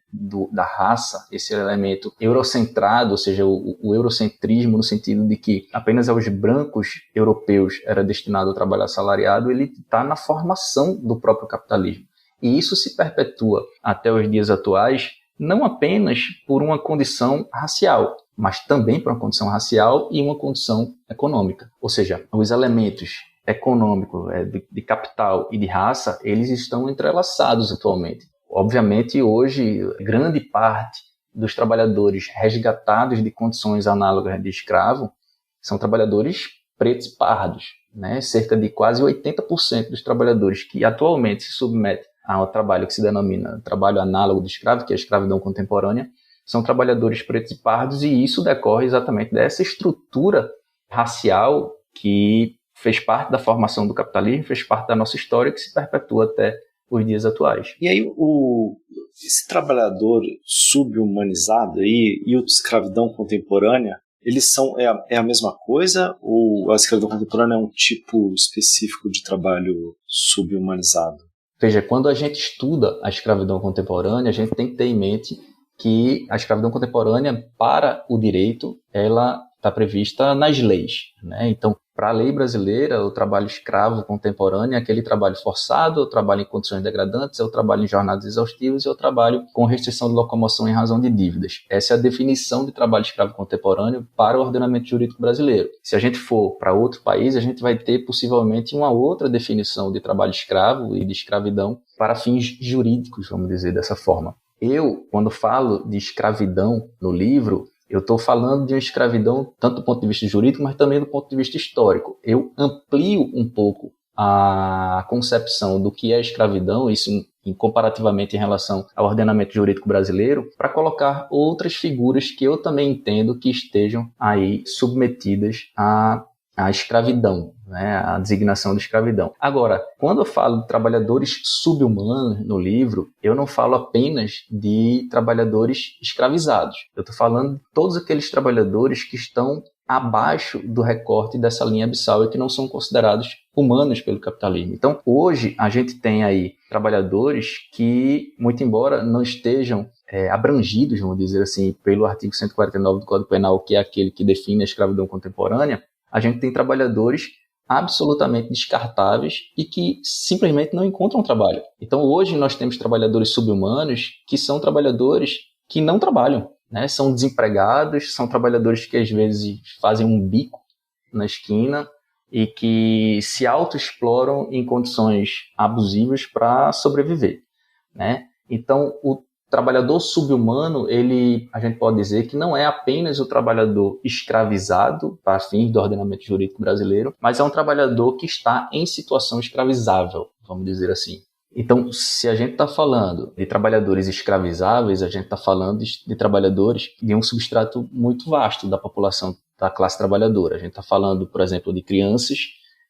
da raça, esse elemento eurocentrado, ou seja, o eurocentrismo no sentido de que apenas aos brancos europeus era destinado ao trabalho assalariado, ele está na formação do próprio capitalismo. E isso se perpetua até os dias atuais, não apenas por uma condição racial, mas também por uma condição racial e uma condição econômica. Ou seja, os elementos econômicos, de capital e de raça, eles estão entrelaçados atualmente. Obviamente, hoje, grande parte dos trabalhadores resgatados de condições análogas de escravo são trabalhadores pretos e pardos, né? Cerca de quase 80% dos trabalhadores que atualmente se submetem ao trabalho que se denomina trabalho análogo de escravo, que é a escravidão contemporânea, são trabalhadores pretos e pardos, e isso decorre exatamente dessa estrutura racial que fez parte da formação do capitalismo, fez parte da nossa história, que se perpetua até os dias atuais. E aí, esse trabalhador subhumanizado aí, e a escravidão contemporânea, eles são a mesma coisa, ou a escravidão contemporânea é um tipo específico de trabalho subhumanizado? Veja, quando a gente estuda a escravidão contemporânea, a gente tem que ter em mente que a escravidão contemporânea, para o direito, ela está prevista nas leis, né? Então, para a lei brasileira, o trabalho escravo contemporâneo é aquele trabalho forçado, o trabalho em condições degradantes, é o trabalho em jornadas exaustivas e é o trabalho com restrição de locomoção em razão de dívidas. Essa é a definição de trabalho escravo contemporâneo para o ordenamento jurídico brasileiro. Se a gente for para outro país, a gente vai ter possivelmente uma outra definição de trabalho escravo e de escravidão para fins jurídicos, vamos dizer dessa forma. Eu, quando falo de escravidão no livro, eu estou falando de uma escravidão tanto do ponto de vista jurídico, mas também do ponto de vista histórico. Eu amplio um pouco a concepção do que é escravidão, isso comparativamente em relação ao ordenamento jurídico brasileiro, para colocar outras figuras que eu também entendo que estejam aí submetidas à escravidão, né, a designação de escravidão. Agora, quando eu falo de trabalhadores subhumanos no livro, eu não falo apenas de trabalhadores escravizados. Eu estou falando de todos aqueles trabalhadores que estão abaixo do recorte dessa linha abissal e que não são considerados humanos pelo capitalismo. Então, hoje, a gente tem aí trabalhadores que, muito embora não estejam abrangidos, vamos dizer assim, pelo artigo 149 do Código Penal, que é aquele que define a escravidão contemporânea, a gente tem trabalhadores absolutamente descartáveis e que simplesmente não encontram trabalho. Então, hoje nós temos trabalhadores subhumanos que são trabalhadores que não trabalham, né? São desempregados, são trabalhadores que às vezes fazem um bico na esquina e que se autoexploram em condições abusivas para sobreviver, né? Então, o trabalhador subhumano, a gente pode dizer que não é apenas o trabalhador escravizado para fins do ordenamento jurídico brasileiro, mas é um trabalhador que está em situação escravizável, vamos dizer assim. Então, se a gente está falando de trabalhadores escravizáveis, a gente está falando de trabalhadores de um substrato muito vasto da população da classe trabalhadora. A gente está falando, por exemplo, de crianças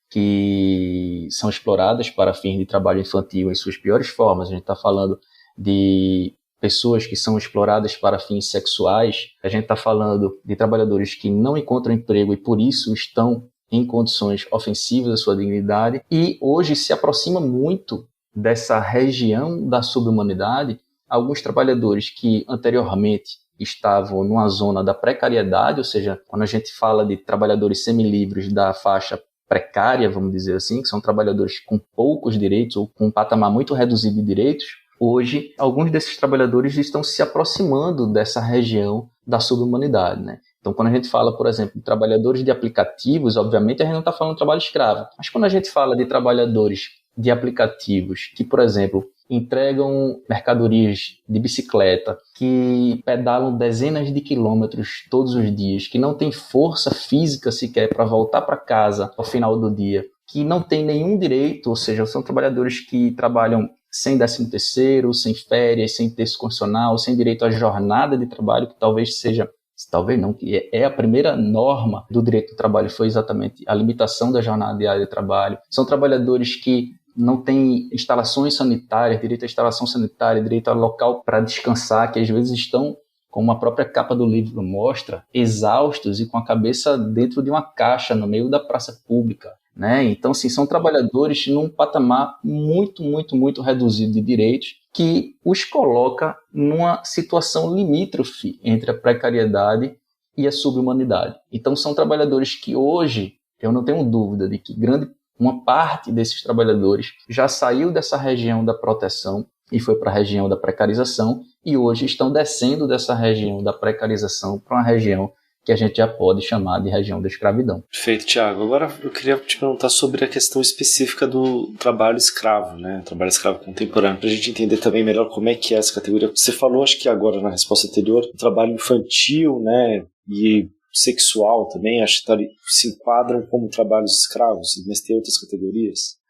que são exploradas para fins de trabalho infantil em suas piores formas. A gente está falando de pessoas que são exploradas para fins sexuais. A gente está falando de trabalhadores que não encontram emprego e por isso estão em condições ofensivas à sua dignidade. E hoje se aproxima muito dessa região da subhumanidade alguns trabalhadores que anteriormente estavam numa zona da precariedade, ou seja, quando a gente fala de trabalhadores semilivres da faixa precária, vamos dizer assim, que são trabalhadores com poucos direitos ou com um patamar muito reduzido de direitos, hoje alguns desses trabalhadores estão se aproximando dessa região da subhumanidade, né? Então, quando a gente fala, por exemplo, de trabalhadores de aplicativos, obviamente a gente não está falando de trabalho escravo, mas quando a gente fala de trabalhadores de aplicativos que, por exemplo, entregam mercadorias de bicicleta, que pedalam dezenas de quilômetros todos os dias, que não tem força física sequer para voltar para casa ao final do dia, que não tem nenhum direito, ou seja, são trabalhadores que trabalham sem 13º, sem férias, sem texto constitucional, sem direito à jornada de trabalho, que talvez seja, talvez não, que é a primeira norma do direito do trabalho, foi exatamente a limitação da jornada diária de trabalho. São trabalhadores que não têm instalações sanitárias, direito à instalação sanitária, direito a local para descansar, que às vezes estão, como a própria capa do livro mostra, exaustos e com a cabeça dentro de uma caixa no meio da praça pública, né? Então, assim, são trabalhadores num patamar muito, muito, muito reduzido de direitos que os coloca numa situação limítrofe entre a precariedade e a subhumanidade. Então são trabalhadores que hoje, eu não tenho dúvida de que uma parte desses trabalhadores já saiu dessa região da proteção e foi para a região da precarização, e hoje estão descendo dessa região da precarização para uma região que a gente já pode chamar de região da escravidão. Perfeito, Tiago. Agora eu queria te perguntar sobre a questão específica do trabalho escravo, né? Trabalho escravo contemporâneo, para a gente entender também melhor como é que é essa categoria. Você falou, acho que agora na resposta anterior, o trabalho infantil, né? E sexual também, acho que se enquadram como trabalhos escravos, mas tem outras categorias?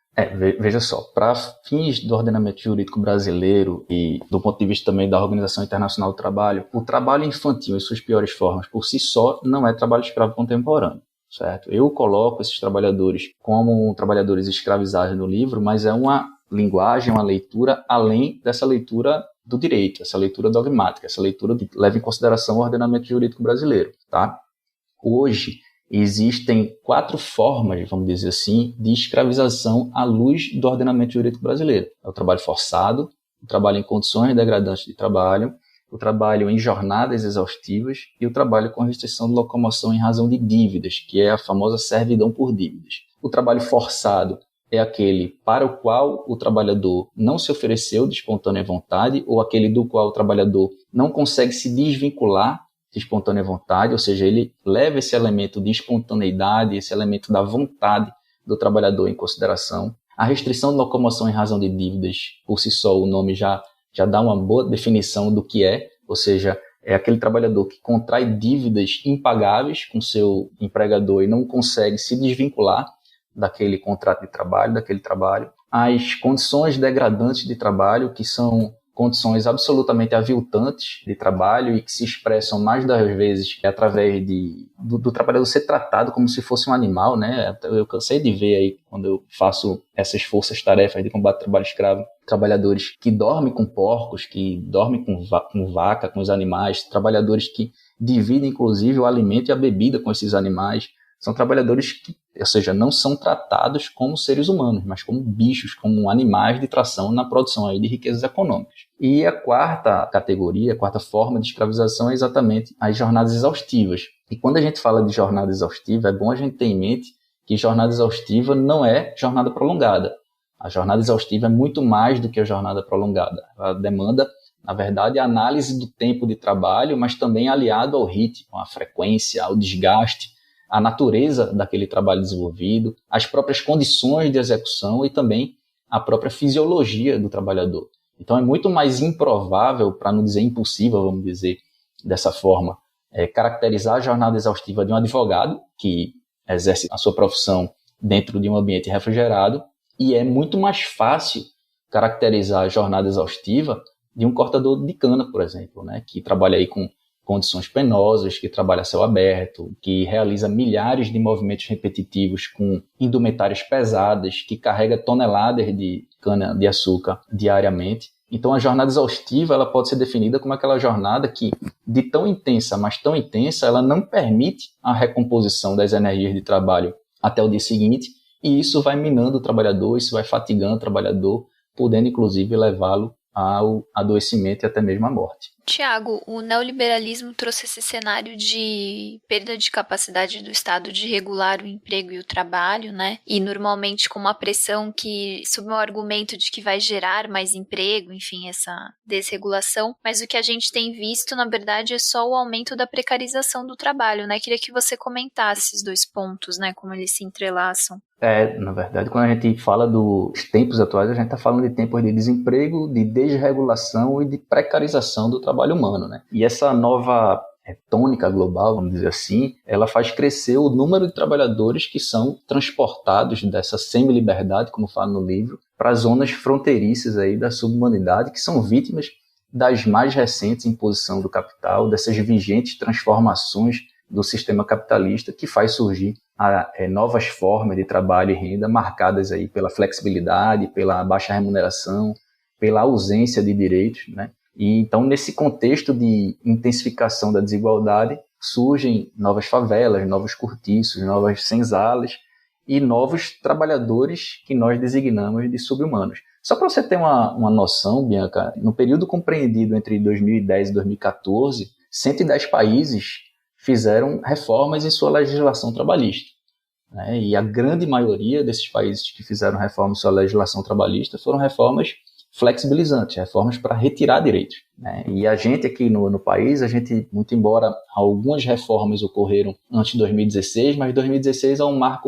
Veja só, para fins do ordenamento jurídico brasileiro e do ponto de vista também da Organização Internacional do Trabalho, o trabalho infantil em suas piores formas por si só não é trabalho escravo contemporâneo, certo? Eu coloco esses trabalhadores como trabalhadores escravizados no livro, mas é uma linguagem, uma leitura além dessa leitura do direito, essa leitura dogmática, essa leitura que leva em consideração o ordenamento jurídico brasileiro, tá? Hoje, existem 4 formas, vamos dizer assim, de escravização à luz do ordenamento jurídico brasileiro. É o trabalho forçado, o trabalho em condições degradantes de trabalho, o trabalho em jornadas exaustivas e o trabalho com restrição de locomoção em razão de dívidas, que é a famosa servidão por dívidas. O trabalho forçado é aquele para o qual o trabalhador não se ofereceu de espontânea vontade ou aquele do qual o trabalhador não consegue se desvincular de espontânea vontade, ou seja, ele leva esse elemento de espontaneidade, esse elemento da vontade do trabalhador em consideração. A restrição de locomoção em razão de dívidas, por si só, o nome já dá uma boa definição do que é, ou seja, é aquele trabalhador que contrai dívidas impagáveis com seu empregador e não consegue se desvincular daquele contrato de trabalho, daquele trabalho. As condições degradantes de trabalho, que são condições absolutamente aviltantes de trabalho e que se expressam mais das vezes através do trabalhador ser tratado como se fosse um animal, né? Eu cansei de ver aí, quando eu faço essas forças-tarefas de combate ao trabalho escravo, trabalhadores que dormem com porcos, que dormem com vaca, com os animais, trabalhadores que dividem, inclusive, o alimento e a bebida com esses animais. São trabalhadores que, ou seja, não são tratados como seres humanos, mas como bichos, como animais de tração na produção aí de riquezas econômicas. E a quarta categoria, a quarta forma de escravização é exatamente as jornadas exaustivas. E quando a gente fala de jornada exaustiva, é bom a gente ter em mente que jornada exaustiva não é jornada prolongada. A jornada exaustiva é muito mais do que a jornada prolongada. Ela demanda, na verdade, a análise do tempo de trabalho, mas também aliado ao ritmo, à frequência, ao desgaste, a natureza daquele trabalho desenvolvido, as próprias condições de execução e também a própria fisiologia do trabalhador. Então é muito mais improvável, para não dizer impossível, vamos dizer dessa forma, caracterizar a jornada exaustiva de um advogado que exerce a sua profissão dentro de um ambiente refrigerado, e é muito mais fácil caracterizar a jornada exaustiva de um cortador de cana, por exemplo, né, que trabalha aí com condições penosas, que trabalha a céu aberto, que realiza milhares de movimentos repetitivos com indumentárias pesadas, que carrega toneladas de cana-de-açúcar diariamente. Então, a jornada exaustiva ela pode ser definida como aquela jornada que, de tão intensa, mas tão intensa, ela não permite a recomposição das energias de trabalho até o dia seguinte, e isso vai minando o trabalhador, isso vai fatigando o trabalhador, podendo, inclusive, levá-lo ao adoecimento e até mesmo à morte. Tiago, o neoliberalismo trouxe esse cenário de perda de capacidade do Estado de regular o emprego e o trabalho, né? E normalmente com uma pressão que, sob o argumento de que vai gerar mais emprego, enfim, essa desregulação. Mas o que a gente tem visto, na verdade, é só o aumento da precarização do trabalho, né? Queria que você comentasse esses 2 pontos, né? Como eles se entrelaçam. Na verdade, quando a gente fala dos tempos atuais, a gente está falando de tempos de desemprego, de desregulação e de precarização do trabalho humano, né? E essa nova tônica global, vamos dizer assim, ela faz crescer o número de trabalhadores que são transportados dessa semi-liberdade, como fala no livro, para zonas fronteiriças aí da subhumanidade, que são vítimas das mais recentes imposições do capital, dessas vigentes transformações do sistema capitalista que faz surgir novas formas de trabalho e renda marcadas aí pela flexibilidade, pela baixa remuneração, pela ausência de direitos, né? E então, nesse contexto de intensificação da desigualdade, surgem novas favelas, novos cortiços, novas senzalas e novos trabalhadores que nós designamos de sub-humanos. Só para você ter uma noção, Bianca, no período compreendido entre 2010 e 2014, 110 países fizeram reformas em sua legislação trabalhista, né? E a grande maioria desses países que fizeram reformas em sua legislação trabalhista foram reformas flexibilizantes, reformas para retirar direitos, né? E a gente aqui no país, muito embora algumas reformas ocorreram antes de 2016, mas 2016 é um marco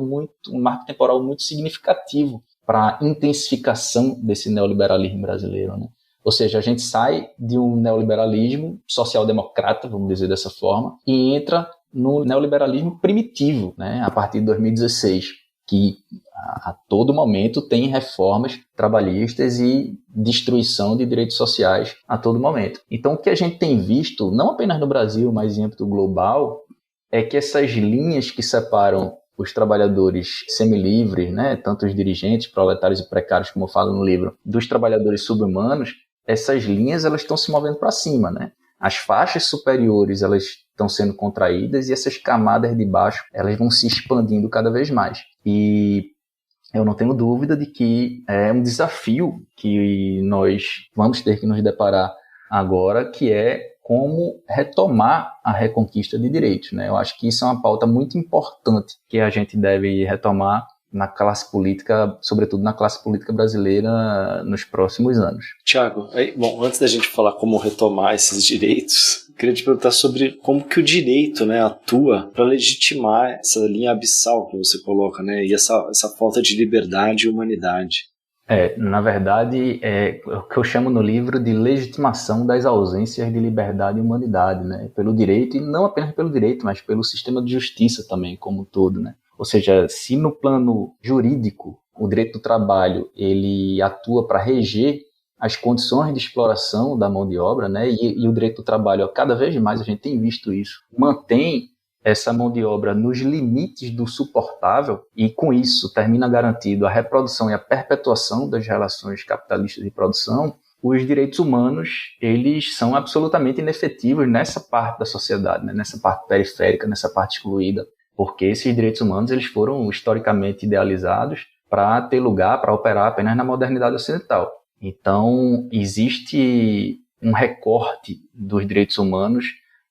temporal muito significativo para a intensificação desse neoliberalismo brasileiro, né? Ou seja, a gente sai de um neoliberalismo social-democrata, vamos dizer dessa forma, e entra no neoliberalismo primitivo, né? A partir de 2016, que a todo momento tem reformas trabalhistas e destruição de direitos sociais a todo momento. Então, o que a gente tem visto, não apenas no Brasil, mas em âmbito global, é que essas linhas que separam os trabalhadores semilivres, né, tanto os dirigentes, proletários e precários, como eu falo no livro, dos trabalhadores subhumanos, essas linhas elas estão se movendo para cima, né? As faixas superiores elas estão sendo contraídas e essas camadas de baixo elas vão se expandindo cada vez mais. E eu não tenho dúvida de que é um desafio que nós vamos ter que nos deparar agora, que é como retomar a reconquista de direitos, né? Eu acho que isso é uma pauta muito importante que a gente deve retomar na classe política, sobretudo na classe política brasileira nos próximos anos. Tiago, bom, antes da gente falar como retomar esses direitos, queria te perguntar sobre como que o direito, né, atua para legitimar essa linha abissal que você coloca, né, e essa falta de liberdade e humanidade. Na verdade, é o que eu chamo no livro de legitimação das ausências de liberdade e humanidade, né, pelo direito, e não apenas pelo direito, mas pelo sistema de justiça também, como um todo, né. Ou seja, se no plano jurídico o direito do trabalho ele atua para reger as condições de exploração da mão de obra, né, e o direito do trabalho, cada vez mais a gente tem visto isso, mantém essa mão de obra nos limites do suportável e com isso termina garantido a reprodução e a perpetuação das relações capitalistas de produção, os direitos humanos eles são absolutamente inefetivos nessa parte da sociedade, né, nessa parte periférica, nessa parte excluída. Porque esses direitos humanos eles foram historicamente idealizados para ter lugar, para operar apenas na modernidade ocidental. Então, existe um recorte dos direitos humanos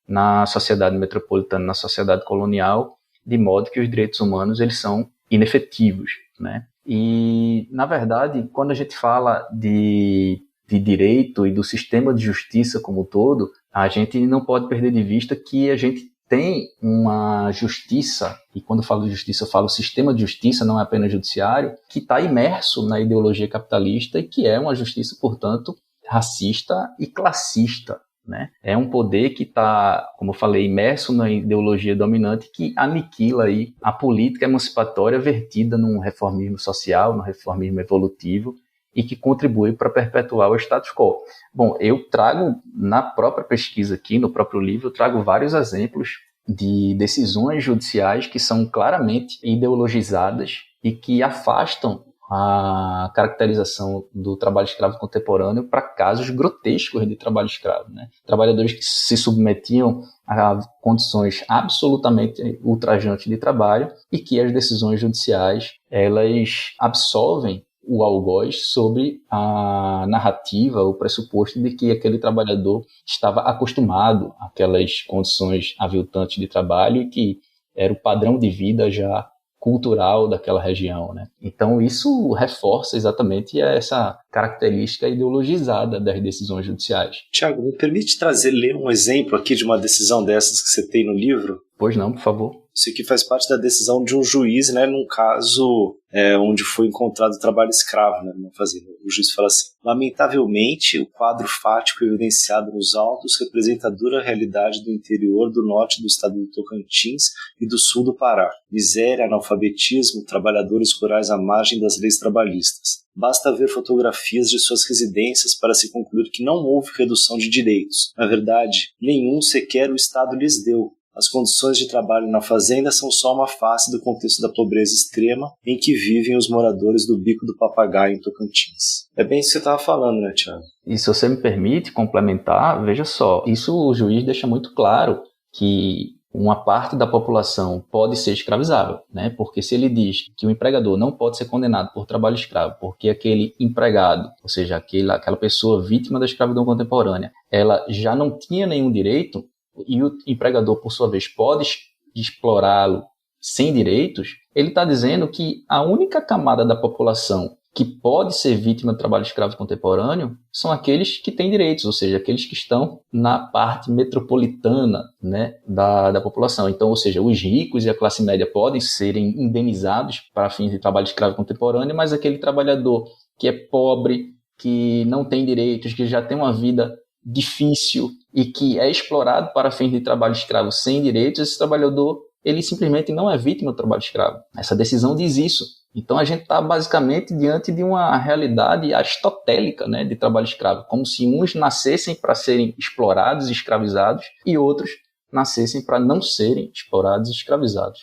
na sociedade metropolitana, na sociedade colonial, de modo que os direitos humanos eles são inefetivos, né? E, na verdade, quando a gente fala de direito e do sistema de justiça como um todo, a gente não pode perder de vista que a gente tem uma justiça, e quando eu falo de justiça, eu falo sistema de justiça, não é apenas judiciário, que está imerso na ideologia capitalista e que é uma justiça, portanto, racista e classista, né? É um poder que está, como eu falei, imerso na ideologia dominante que aniquila aí a política emancipatória vertida num reformismo social, num reformismo evolutivo, e que contribui para perpetuar o status quo. Bom, eu trago na própria pesquisa aqui, no próprio livro, eu trago vários exemplos de decisões judiciais que são claramente ideologizadas e que afastam a caracterização do trabalho escravo contemporâneo para casos grotescos de trabalho escravo, né? Trabalhadores que se submetiam a condições absolutamente ultrajantes de trabalho e que as decisões judiciais elas absolvem o algoz sobre a narrativa, o pressuposto de que aquele trabalhador estava acostumado àquelas condições aviltantes de trabalho e que era o padrão de vida já cultural daquela região, né? Então isso reforça exatamente essa característica ideologizada das decisões judiciais. Tiago, me permite ler um exemplo aqui de uma decisão dessas que você tem no livro? Pois não, por favor. Isso aqui faz parte da decisão de um juiz, né, num caso onde foi encontrado trabalho escravo, né, numa fazenda. O juiz fala assim: lamentavelmente, o quadro fático evidenciado nos autos representa a dura realidade do interior do norte do estado do Tocantins e do sul do Pará. Miséria, analfabetismo, trabalhadores rurais à margem das leis trabalhistas. Basta ver fotografias de suas residências para se concluir que não houve redução de direitos. Na verdade, nenhum sequer o Estado lhes deu. As condições de trabalho na fazenda são só uma face do contexto da pobreza extrema em que vivem os moradores do Bico do Papagaio em Tocantins. É bem isso que você estava falando, né, Tiago? E se você me permite complementar, veja só, isso o juiz deixa muito claro que uma parte da população pode ser escravizável, né? Porque se ele diz que o empregador não pode ser condenado por trabalho escravo, porque aquele empregado, ou seja, aquela pessoa vítima da escravidão contemporânea, ela já não tinha nenhum direito, e o empregador, por sua vez, pode explorá-lo sem direitos, ele está dizendo que a única camada da população que pode ser vítima do trabalho escravo contemporâneo são aqueles que têm direitos, ou seja, aqueles que estão na parte metropolitana, né, da população. Então, ou seja, os ricos e a classe média podem serem indenizados para fins de trabalho escravo contemporâneo, mas aquele trabalhador que é pobre, que não tem direitos, que já tem uma vida difícil e que é explorado para fins de trabalho escravo sem direitos, esse trabalhador ele simplesmente não é vítima do trabalho escravo. Essa decisão diz isso. Então a gente está basicamente diante de uma realidade aristotélica, né, de trabalho escravo, como se uns nascessem para serem explorados e escravizados e outros nascessem para não serem explorados e escravizados.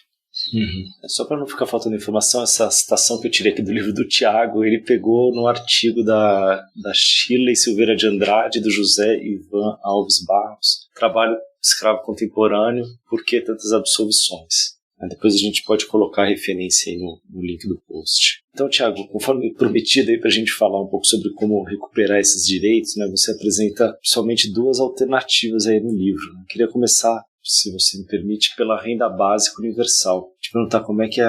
Só para não ficar faltando informação, essa citação que eu tirei aqui do livro do Tiago, ele pegou no artigo da Shirley Silveira de Andrade e do José Ivan Alves Barros, Trabalho Escravo Contemporâneo, Por que Tantas Absolvições? Depois a gente pode colocar a referência aí no link do post. Então, Tiago, conforme prometido aí para a gente falar um pouco sobre como recuperar esses direitos, né, você apresenta principalmente 2 alternativas aí no livro. Eu queria começar, se você me permite, pela renda básica universal. Te perguntar como é que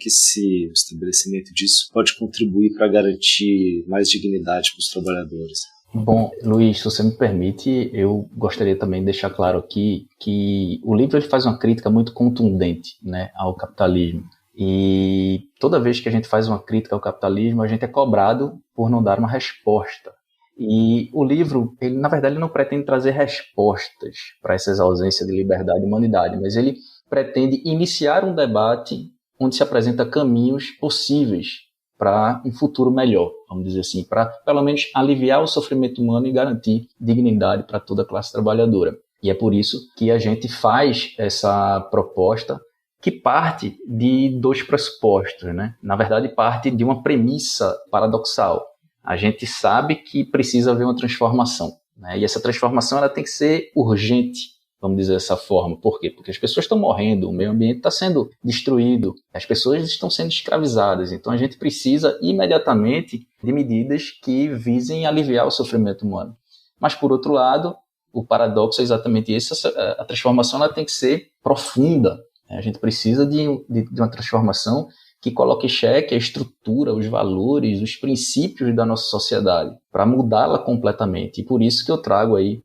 esse estabelecimento disso pode contribuir para garantir mais dignidade para os trabalhadores. Bom, Luiz, se você me permite, eu gostaria também de deixar claro aqui que o livro ele faz uma crítica muito contundente, né, ao capitalismo. E toda vez que a gente faz uma crítica ao capitalismo, a gente é cobrado por não dar uma resposta. E o livro, ele, na verdade, ele não pretende trazer respostas para essas ausências de liberdade e humanidade, mas ele pretende iniciar um debate onde se apresenta caminhos possíveis para um futuro melhor, vamos dizer assim, para pelo menos aliviar o sofrimento humano e garantir dignidade para toda a classe trabalhadora. E é por isso que a gente faz essa proposta que parte de 2 pressupostos, né? Na verdade, parte de uma premissa paradoxal. A gente sabe que precisa haver uma transformação, né? E essa transformação ela tem que ser urgente, vamos dizer dessa forma. Por quê? Porque as pessoas estão morrendo, o meio ambiente está sendo destruído, as pessoas estão sendo escravizadas. Então a gente precisa imediatamente de medidas que visem aliviar o sofrimento humano. Mas, por outro lado, o paradoxo é exatamente esse, a transformação ela tem que ser profunda. A gente precisa de uma transformação que coloque em xeque a estrutura, os valores, os princípios da nossa sociedade, para mudá-la completamente. E por isso que eu trago aí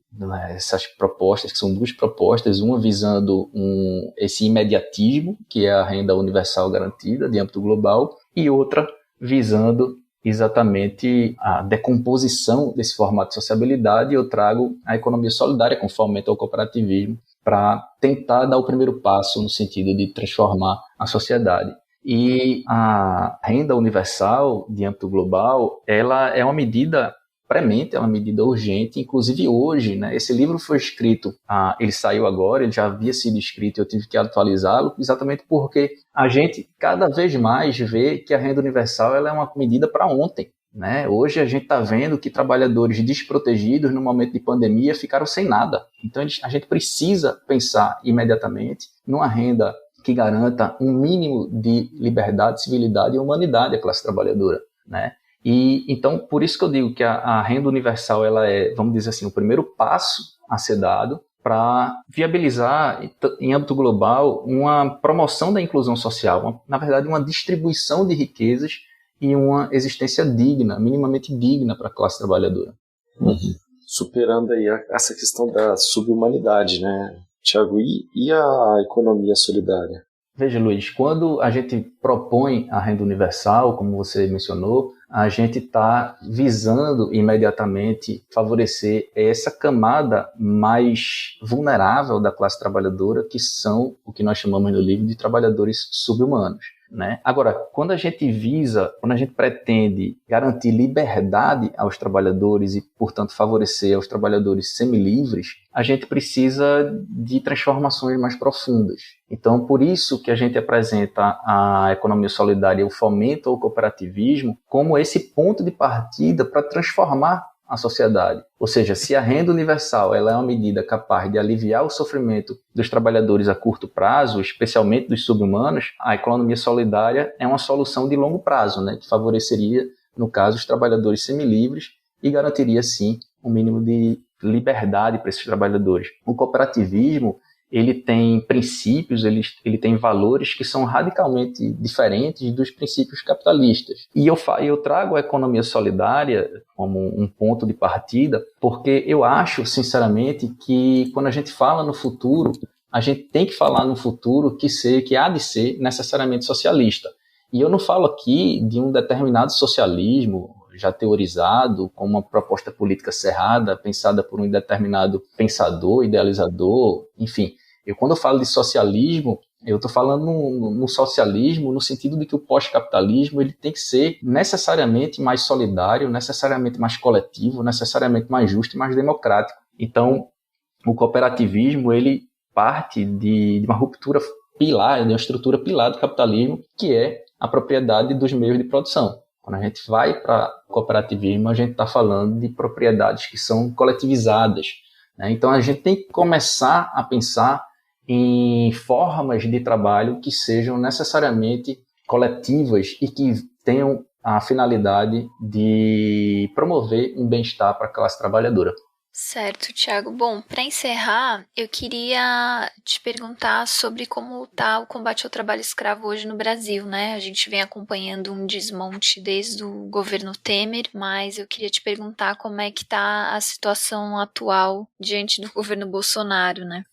essas propostas, que são 2 propostas, uma visando esse imediatismo, que é a renda universal garantida de âmbito global, e outra visando exatamente a decomposição desse formato de sociabilidade, e eu trago a economia solidária com fomento ao cooperativismo, para tentar dar o primeiro passo no sentido de transformar a sociedade. E a renda universal de âmbito global, ela é uma medida premente, é uma medida urgente, inclusive hoje, né? Esse livro foi escrito, ele saiu agora, ele já havia sido escrito, eu tive que atualizá-lo, exatamente porque a gente cada vez mais vê que a renda universal ela é uma medida para ontem, né? Hoje a gente está vendo que trabalhadores desprotegidos no momento de pandemia ficaram sem nada. Então a gente precisa pensar imediatamente numa renda que garanta um mínimo de liberdade, civilidade e humanidade à classe trabalhadora, né? E então, por isso que eu digo que a renda universal ela é, vamos dizer assim, o primeiro passo a ser dado para viabilizar, em âmbito global, uma promoção da inclusão social, na verdade, uma distribuição de riquezas e uma existência digna, minimamente digna para a classe trabalhadora. Superando aí essa questão da subhumanidade, né, Tiago, e a economia solidária? Veja, Luiz, quando a gente propõe a renda universal, como você mencionou, a gente está visando imediatamente favorecer essa camada mais vulnerável da classe trabalhadora, que são o que nós chamamos no livro de trabalhadores sub-humanos, né? Agora, quando a gente pretende garantir liberdade aos trabalhadores e, portanto, favorecer aos trabalhadores semilivres, a gente precisa de transformações mais profundas. Então, por isso que a gente apresenta a economia solidária e o fomento ao cooperativismo como esse ponto de partida para transformar à sociedade. Ou seja, se a renda universal ela é uma medida capaz de aliviar o sofrimento dos trabalhadores a curto prazo, especialmente dos sub-humanos, a economia solidária é uma solução de longo prazo, né, que favoreceria, no caso, os trabalhadores semilivres e garantiria, sim, um mínimo de liberdade para esses trabalhadores. O cooperativismo ele tem princípios, ele tem valores que são radicalmente diferentes dos princípios capitalistas. E eu trago a economia solidária como um ponto de partida, porque eu acho, sinceramente, que quando a gente fala no futuro, a gente tem que falar no futuro que há de ser necessariamente socialista. E eu não falo aqui de um determinado socialismo já teorizado, com uma proposta política cerrada, pensada por um determinado pensador, idealizador, enfim. Quando eu falo de socialismo, eu estou falando no socialismo no sentido de que o pós-capitalismo ele tem que ser necessariamente mais solidário, necessariamente mais coletivo, necessariamente mais justo e mais democrático. Então, o cooperativismo ele parte de uma ruptura pilar, de uma estrutura pilar do capitalismo, que é a propriedade dos meios de produção. Quando a gente vai para cooperativismo, a gente está falando de propriedades que são coletivizadas, né? Então, a gente tem que começar a pensar em formas de trabalho que sejam necessariamente coletivas e que tenham a finalidade de promover um bem-estar para a classe trabalhadora. Certo, Thiago. Bom, para encerrar, eu queria te perguntar sobre como está o combate ao trabalho escravo hoje no Brasil, né? A gente vem acompanhando um desmonte desde o governo Temer, mas eu queria te perguntar como é que está a situação atual diante do governo Bolsonaro, né?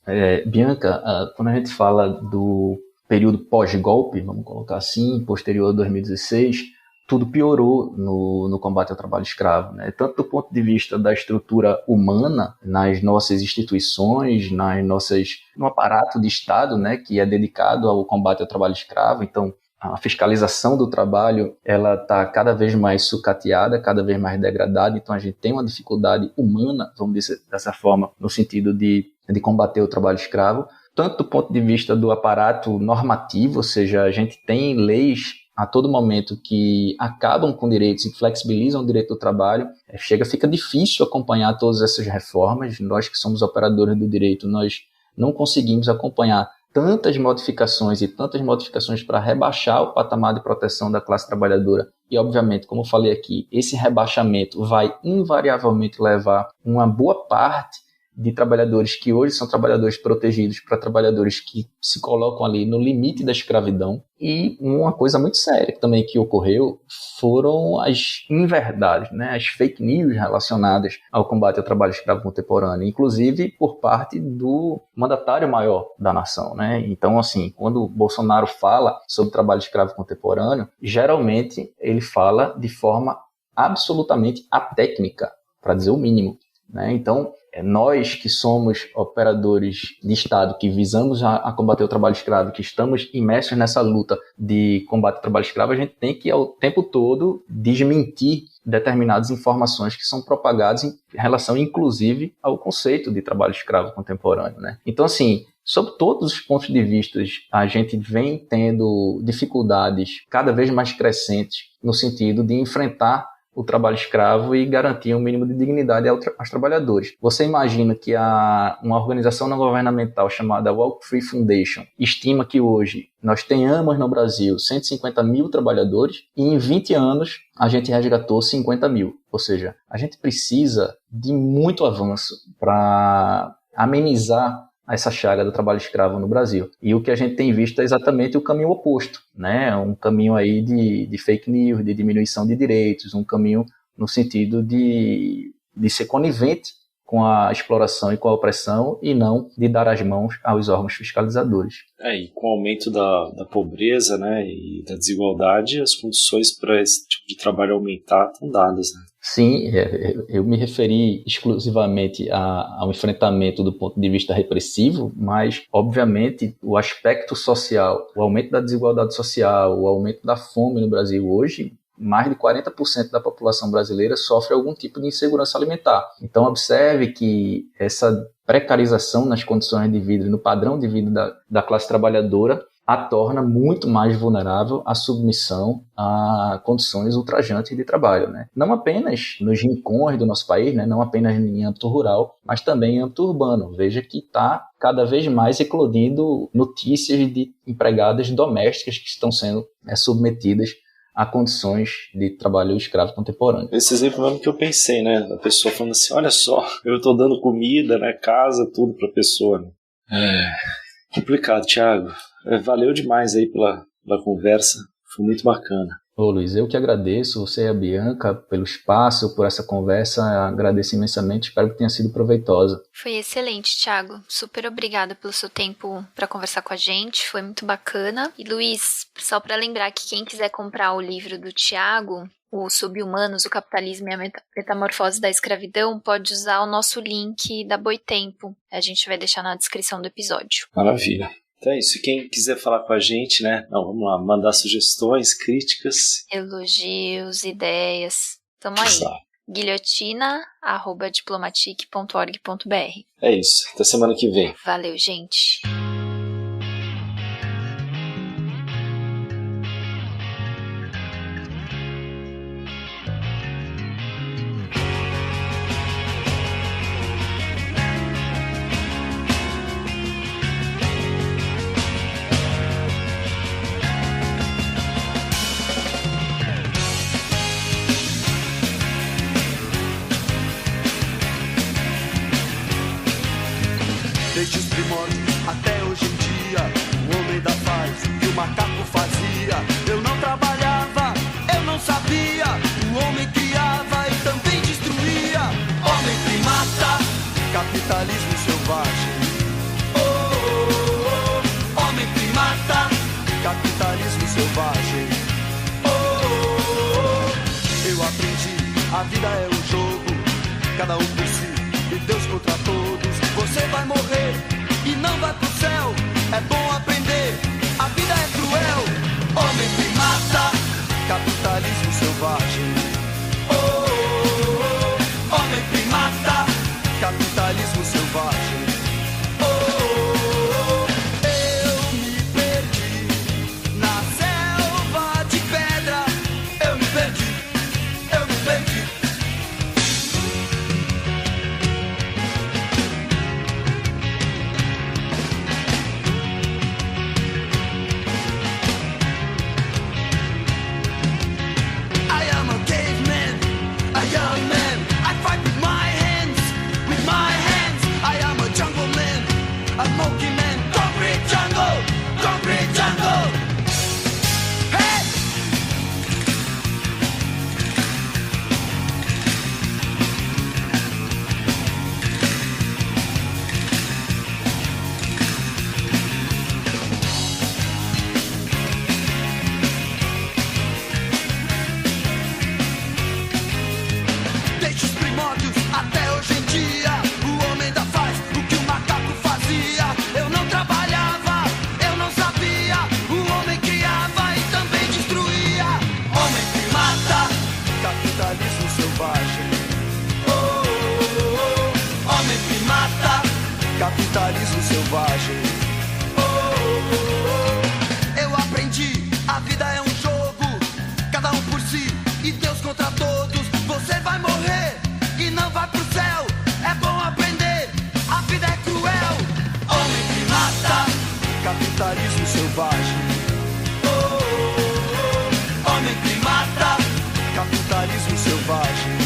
Bianca, quando a gente fala do período pós-golpe, vamos colocar assim, posterior a 2016, tudo piorou no combate ao trabalho escravo, né? Tanto do ponto de vista da estrutura humana, nas nossas instituições, no aparato de Estado, né, que é dedicado ao combate ao trabalho escravo. Então, a fiscalização do trabalho ela está cada vez mais sucateada, cada vez mais degradada. Então, a gente tem uma dificuldade humana, vamos dizer dessa forma, no sentido de combater o trabalho escravo. Tanto do ponto de vista do aparato normativo, ou seja, a gente tem leis a todo momento que acabam com direitos e flexibilizam o direito do trabalho, fica difícil acompanhar todas essas reformas. Nós que somos operadores do direito, nós não conseguimos acompanhar tantas modificações para rebaixar o patamar de proteção da classe trabalhadora. E, obviamente, como eu falei aqui, esse rebaixamento vai invariavelmente levar uma boa parte de trabalhadores que hoje são trabalhadores protegidos para trabalhadores que se colocam ali no limite da escravidão. E uma coisa muito séria também que ocorreu foram as inverdades, né, as fake news relacionadas ao combate ao trabalho escravo contemporâneo, inclusive por parte do mandatário maior da nação, né? Então, assim, quando o Bolsonaro fala sobre trabalho escravo contemporâneo, geralmente ele fala de forma absolutamente atécnica, para dizer o mínimo, né? Então, nós que somos operadores de Estado, que visamos a combater o trabalho escravo, que estamos imersos nessa luta de combate ao trabalho escravo, a gente tem que, ao tempo todo, desmentir determinadas informações que são propagadas em relação, inclusive, ao conceito de trabalho escravo contemporâneo, né? Então, assim, sob todos os pontos de vista, a gente vem tendo dificuldades cada vez mais crescentes no sentido de enfrentar o trabalho escravo e garantir um mínimo de dignidade aos trabalhadores. Você imagina que uma organização não governamental chamada Walk Free Foundation estima que hoje nós tenhamos no Brasil 150 mil trabalhadores e em 20 anos a gente resgatou 50 mil. Ou seja, a gente precisa de muito avanço para amenizar essa chaga do trabalho escravo no Brasil. E o que a gente tem visto é exatamente o caminho oposto, né? Um caminho aí de fake news, de diminuição de direitos, um caminho no sentido de ser conivente com a exploração e com a opressão e não de dar as mãos aos órgãos fiscalizadores. E com o aumento da pobreza, né, e da desigualdade, as condições para esse tipo de trabalho aumentar estão dadas, né? Sim, eu me referi exclusivamente ao enfrentamento do ponto de vista repressivo, mas, obviamente, o aspecto social, o aumento da desigualdade social, o aumento da fome no Brasil hoje, mais de 40% da população brasileira sofre algum tipo de insegurança alimentar. Então, observe que essa precarização nas condições de vida e no padrão de vida da classe trabalhadora a torna muito mais vulnerável à submissão a condições ultrajantes de trabalho, né? Não apenas nos rincões do nosso país, né? Não apenas em âmbito rural, mas também em âmbito urbano. Veja que está cada vez mais eclodindo notícias de empregadas domésticas que estão sendo submetidas a condições de trabalho escravo contemporâneo. Esse exemplo mesmo que eu pensei, né? A pessoa falando assim, olha só, eu estou dando comida, né? Casa, tudo para a pessoa. Né? Complicado, Thiago. Valeu demais aí pela conversa, foi muito bacana. Ô Luiz, eu que agradeço, você e a Bianca, pelo espaço, por essa conversa, agradeço imensamente, espero que tenha sido proveitosa. Foi excelente, Thiago, super obrigada pelo seu tempo para conversar com a gente, foi muito bacana. E Luiz, só para lembrar que quem quiser comprar o livro do Thiago, o Subhumanos, o Capitalismo e a Metamorfose da Escravidão, pode usar o nosso link da Boitempo, a gente vai deixar na descrição do episódio. Maravilha. Então é isso, quem quiser falar com a gente, né? Não, vamos lá, mandar sugestões, críticas. Elogios, ideias. Tamo aí. guilhotina@diplomatique.org.br. É isso, até semana que vem. Valeu, gente. Desde os primórdios até hoje em dia, o homem ainda faz o que o macaco fazia. Eu não trabalhava, eu não sabia. O homem criava e também destruía. Homem primata, capitalismo selvagem. Oh, oh, oh. Homem primata, capitalismo selvagem. Oh, oh, oh. Eu aprendi, a vida é um jogo, cada um por si e Deus contra todos. Você vai morrer e não vai pro céu. É bom aprender, a vida é cruel. Homem primata, capitalismo selvagem. Oh, oh, oh. Homem primata, capitalismo selvagem. Oh, oh, oh. Eu me perdi na selva de pedra. Eu me perdi, eu me perdi. Capitalismo selvagem. Oh, oh, oh. Eu aprendi, a vida é um jogo, cada um por si e Deus contra todos. Você vai morrer e não vai pro céu. É bom aprender, a vida é cruel. Homem primata, capitalismo selvagem. Oh, oh, oh. Homem primata, capitalismo selvagem.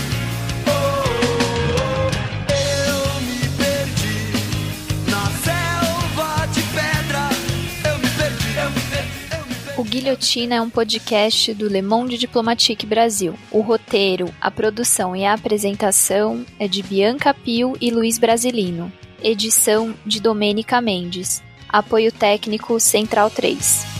O Guilhotina é um podcast do Le Monde Diplomatique Brasil. O roteiro, a produção e a apresentação é de Bianca Pio e Luiz Brasilino. Edição de Domênica Mendes. Apoio técnico Central 3.